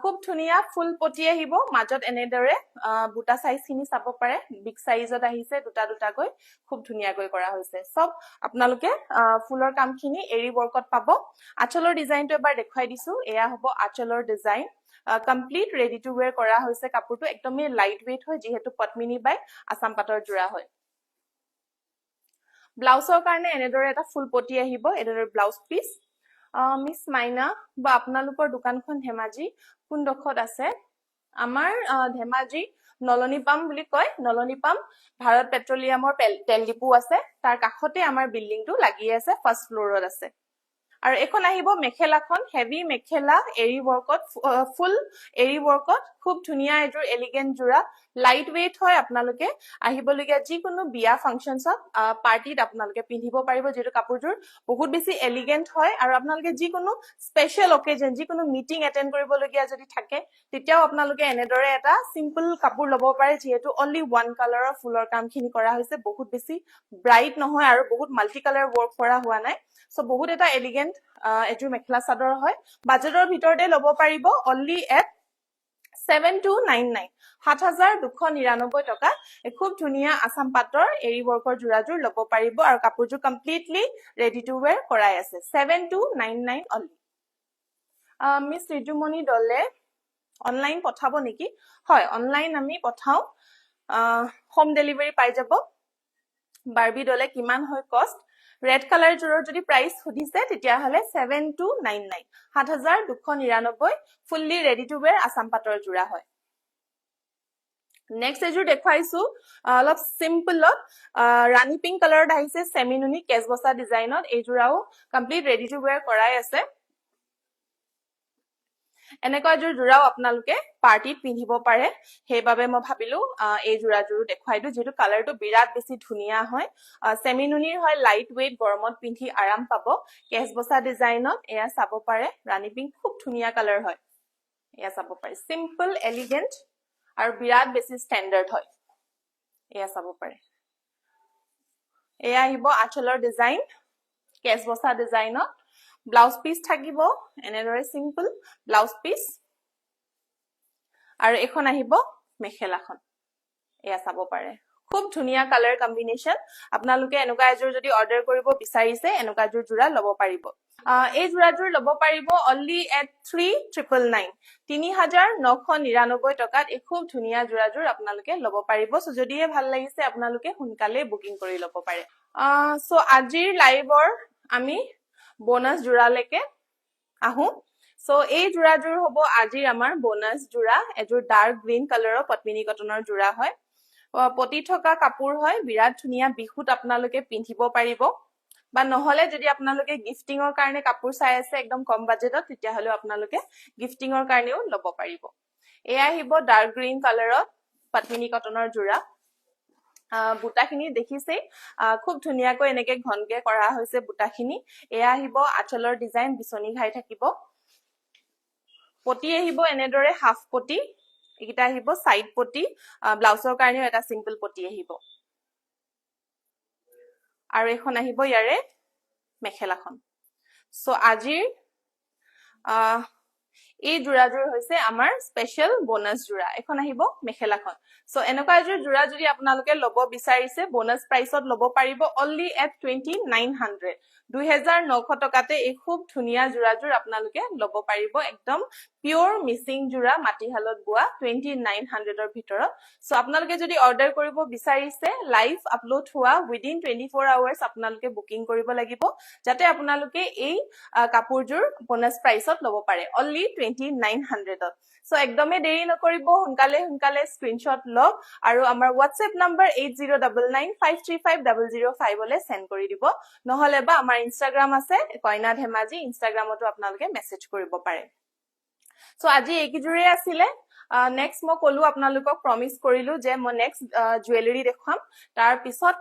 খুব ধুনীয়া ফুল পটি আহিব মাজত এনেদৰে বুটা সাইজখিনি চাব পাৰে বিগ সাইজত আহিছে দুটাকৈ খুব ধুনীয়াকৈ কৰা হৈছে সব আপোনালোকে ফুলৰ কামখিনি এৰি workত পাব আঁচলৰ ডিজাইনটো এবাৰ দেখাই দিছো এয়া হ'ব আঁচলৰ design complete ready to wear কৰা হৈছে কাপোৰটো একদমই লাইট ওয়েট হয় যেহেতু পদ্মিনী বাই আসাম পাটৰ জোৰা হয় ব্লাউজৰ কাৰণে এনেদৰে এটা ফুল পটি আহিব এনেদৰে ব্লাউজ পিস মিস মাইনা বা আপোনালোকৰ দোকানখন ধেমাজি কোন দখত আছে আমাৰ ধেমাজি নলনীপাম বুলি কয় নলনীপাম ভাৰত পেট্ৰলিয়ামৰ তেল ডিপু আছে তাৰ কাষতে আমাৰ বিল্ডিংটো লাগি আছে ফাৰ্স্ট ফ্লোৰত আছে আৰু এখন আহিব মেখেলাখন হেভি মেখেলা এৰি workত ফুল এৰি workত খুব ধুনীয়া এযোৰ এলিগেন্ট জোৰা লাইট ওয়েট হয় আপোনালোকে আহিবলগীয়া যিকোনো বিয়া ফাংচনছত পাৰ্টিত আপোনালোকে পিন্ধিব পাৰিব যেটো কাপোৰযোৰ বহুত বেছি এলিগেন্ট হয় আৰু আপোনালোকে যিকোনো স্পেশাল অকেজন যিকোনো মিটিং এটেন্ড কৰিবলগীয়া যদি থাকে তেতিয়াও আপোনালোকে এনেদৰে এটা সিম্পল কাপোৰ লব পাৰে যেহেতু অনলি ওয়ান কালাৰৰ ফুলৰ কামখিনি কৰা হৈছে বহুত বেছি ব্ৰাইট নহয় আৰু বহুত মাল্টি কালাৰ work কৰা হোৱা নাই সো বহুত এটা এলিগেন্ট এযোৰ মেখেলা চাদৰ হয় বাজেটৰ ভিতৰতে লব পাৰিব অনলি এট 7299 7299 টকা খুব ধুনীয়া আসাম পাটৰ এৰি workৰ জোৰাযোৰ লব পাৰিব আৰু কাপোৰযোৰ কমপ্লিটলি ৰেডি টু wear কৰাই আছে 7299 অনলি মিস ৰিজুমনি দলে অনলাইন পঠাব নেকি হয় অনলাইন আমি পঠাও হোম ডেলিভাৰী পাই যাব বাৰবি দলে কিমান হয় কষ্ট ৰেড কালাৰ জোৰৰ যদি প্ৰাইস সুধিছে তেতিয়া হলে 7299 7299 fully ready to wear Assam পাটৰ জোৰা হয় নেক্সট এযোৰ দেখাইছো অলপ সিম্পলত ৰাণী পিংক কালাৰত আহিছে সেমিনুনি কেছবসা ডিজাইনত এই জোৰাও কমপ্লিট ৰেডি টু wear কৰাই আছে এনেকুৱা এযোৰ জোৰাও আপোনালোকে পাৰ্টিত পিন্ধিব পাৰে হেইবাবে মই ভাবিলো এই জোৰাযোৰ দেখাই দিও যেটো কালাৰটো বিৰাট বেছি ধুনীয়া হয় সেমিনুনিৰ হয় লাইট ওয়েট গৰমত পিন্ধি আৰাম পাব কেছবসা ডিজাইনত এয়া চাব পাৰে ৰাণী পিংক খুব ধুনীয়া কালাৰ হয় এয়া চাব পাৰে সিম্পল এলিগেন্ট আৰু বিৰাট বেছি ষ্টেণ্ডাৰ্ড হয় এয়া চাব পাৰে এয়া আহিব আঁচলৰ ডিজাইন কেছবসা ডিজাইনত ব্লাউজ পিস থাকিব এনেদৰে সিম্পল ব্লাউজ পিস আৰু এখন আহিব মেখেলাখন এয়া চাব পাৰে খুব ধুনীয়া কালাৰ কম্বিনেশন আপোনালোকে এনেকুৱা এযোৰ যদি অৰ্ডাৰ কৰিব বিচাৰিছে এনেকুৱা এযোৰ জোৰা লব পাৰিব এই জোৰাযোৰ লব পাৰিব অনলি এট 3999 3999 টকাত এই খুব ধুনীয়া জোৰাযোৰ আপোনালোকে লব পাৰিব সো যদিহে ভাল লাগিছে আপোনালোকে সোনকালে বুকিং কৰি লব পাৰে সো আজিৰ লাইভৰ আমি বোনাস জোৰালৈকে আহো সো এই জোৰাযোৰ হ'ব আজিৰ আমাৰ বোনাছ জোৰা এযোৰ ডাৰ্ক গ্ৰীণ কালাৰৰ পদ্মিনী কটনৰ জোৰা হয় পতি থকা কাপোৰ হয় বিৰাট ধুনীয়া বিহুত আপোনালোকে পিন্ধিব পাৰিব বা নহলে যদি আপোনালোকে গিফটিংৰ কাৰণে কাপোৰ চাই আছে একদম কম বাজেটত তেতিয়া হলে আপোনালোকে গিফটিংৰ কাৰণেও লব পাৰিব এয়া আহিব ডাৰ্ক গ্ৰীণ কালাৰত পদ্মিনী কটনৰ জোৰা বুটাখিনি দেখিছে খুব ধুনীয়াকৈ এনেকে ঘনকে কৰা হৈছে বুটাখিনি এয়া আহিব আঁচলৰ ডিজাইন বিচনি ঘাই থাকিব পটি আহিব এনেদৰে হাফ পটি এইটা আহিব সাইড পটি ব্লাউজৰ কাৰণেও এটা সিম্পল পটি আহিব আৰু এখন আহিব ইয়াৰে মেখেলাখন সো আজিৰ এই জোৰাযোৰ হৈছে আমাৰ স্পেশাল বোনাস জোৰা এখন আহিব মেখেলাখন সো এনেকুৱা এযোৰ জোৰা যদি আপোনালোকে লব বিচাৰিছে বোনাস প্ৰাইসত লব পাৰিব only at 2900 2900 টকাতে এই খুব ধুনীয়া জোৰাযোৰ আপোনালোকে লব পাৰিব একদম পিওৰ মিচিং জোৰা মাটিহালত বোৱা 2900 ৰ ভিতৰত সো আপোনালোকে যদি অৰ্ডাৰ কৰিব বিচাৰিছে লাইভ আপলোড হোৱা within 24 hours আপোনালোকে বুকিং কৰিব লাগিব যাতে আপোনালোকে এই কাপোৰযোৰ বোনাস প্ৰাইসত লব পাৰে only 2900 ত সো একদমে দেৰি নকৰিব হুনকালে স্ক্ৰিনশ্বট লওক আৰু আমাৰ WhatsApp নম্বৰ 8099535005 লে সেন্ড কৰি দিব নহলে বা আমাৰ ইনষ্টাগ্ৰাম আছে কইনা ধেমাজি ইনষ্টাগ্ৰামতো আপোনালোকে মেসেজ কৰিব পাৰে সো আজি এইকিজুৰে আছিলে নেক্সট মই কলো আপোনালোকক প্ৰমিস কৰিলো যে মই নেক্সট জুৱেলাৰী দেখুৱাম তাৰ পিছত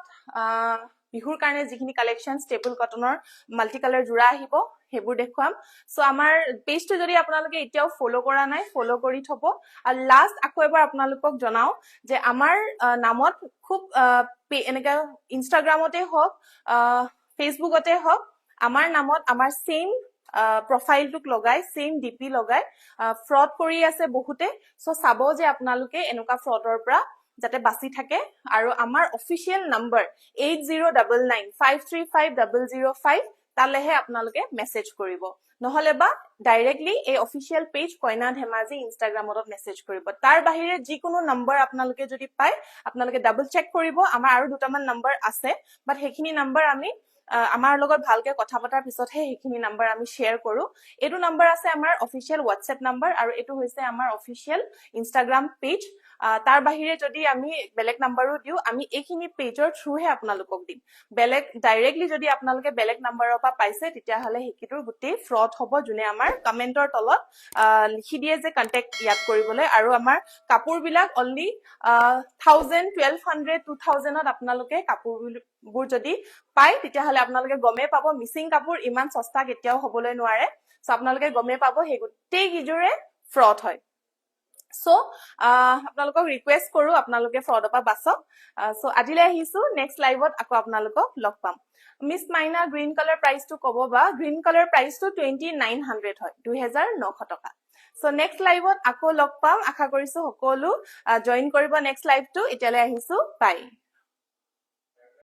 বিহুৰ কাৰণে যিখিনি কালেকশন ষ্টেপল কটনৰ মাল্টি কালাৰ জোৰা আহিব হেবুৰ দেখুৱাম সো আমাৰ পেজটো যদি আপোনালোকে এতিয়াও ফলো কৰা নাই ফলো কৰি থব আৰু লাষ্ট আকৌ এবাৰ আপোনালোকক জনাও যে আমাৰ নামত খুব এনেকা ইনষ্টাগ্ৰামতে হওক ফেসবুকতে হওক আমাৰ নামত আমাৰ সেম প্ৰফাইলটোক লগাই সেম ডিপি লগাই ফ্ৰড কৰি আছে বহুতে সো চাব যে আপোনালোকে এনেকা ফ্ৰডৰ পৰা যাতে বাছি থাকে আৰু আমাৰ অফিচিয়েল নম্বৰ 8099535005 তালেহে আপোনালোকে মেসেজ কৰিব নহলে বা ডাইৰেক্টলি এই অফিচিয়েল পেজ কইনা ধেমাজি ইনষ্টাগ্ৰামত মেসেজ কৰিব তাৰ বাহিৰে যিকোনো নম্বৰ আপোনালোকে যদি পায় আপোনালোকে ডাবল চেক কৰিব আমাৰ আৰু দুটামান নম্বৰ আছে বাট হেখিনি নম্বৰ আমি আমাৰ লগত ভালকে কথা পতাৰ পিছতহে হেখিনি নম্বৰ আমি শেয়াৰ কৰো এটো নম্বৰ আছে আমাৰ অফিচিয়েল WhatsApp নম্বৰ আৰু এটো হৈছে আমাৰ অফিচিয়েল ইনষ্টাগ্ৰাম পেজ তাৰ বাহিৰে যদি আমি বেলেগ নম্বৰো দিও আমি এইখিনি পেজৰ থ্ৰুহে আপোনালোকক দিম বেলেগ ডাইৰেক্টলি যদি আপোনালোকে বেলেগ নম্বৰৰ পৰা পাইছে তেতিয়া হলে হেকিটোৰ গুটি ফ্ৰড হ'ব জুনে আমাৰ কমেন্টৰ তলত লিখি দিয়ে যে কন্টাক্ট ইয়াত কৰিবলৈ আৰু আমাৰ কাপোৰ বিলাক অনলি 1000 1200 2000 ত আপোনালোকে কাপোৰবোৰ যদি পায় তেতিয়া হলে আপোনালোকে গমে পাব মিসিং কাপোৰ ইমান সস্তা কেতিয়াও হ'বলৈ নোৱাৰে সো আপোনালোকে গমে পাব হে গুটেই কিজুৰে ফ্ৰড হয় সো আপোনালোকক ৰিকুৱেষ্ট কৰো আপোনালোকে ফ্ৰডৰ পৰা বাচক সো আজিলৈ আহিছো নেক্সট লাইভত আকৌ আপোনালোকক লগ পাম মিস মাইনা গ্ৰীন কালাৰ প্ৰাইসটো কব বা গ্ৰীন কালাৰ প্ৰাইসটো 2900 হয় 2900 টকা সো নেক্সট লাইভত আকৌ লগ পাম আশা কৰিছো সকলো জয়েন কৰিব নেক্সট লাইভটো এতিয়ালৈ আহিছো বাই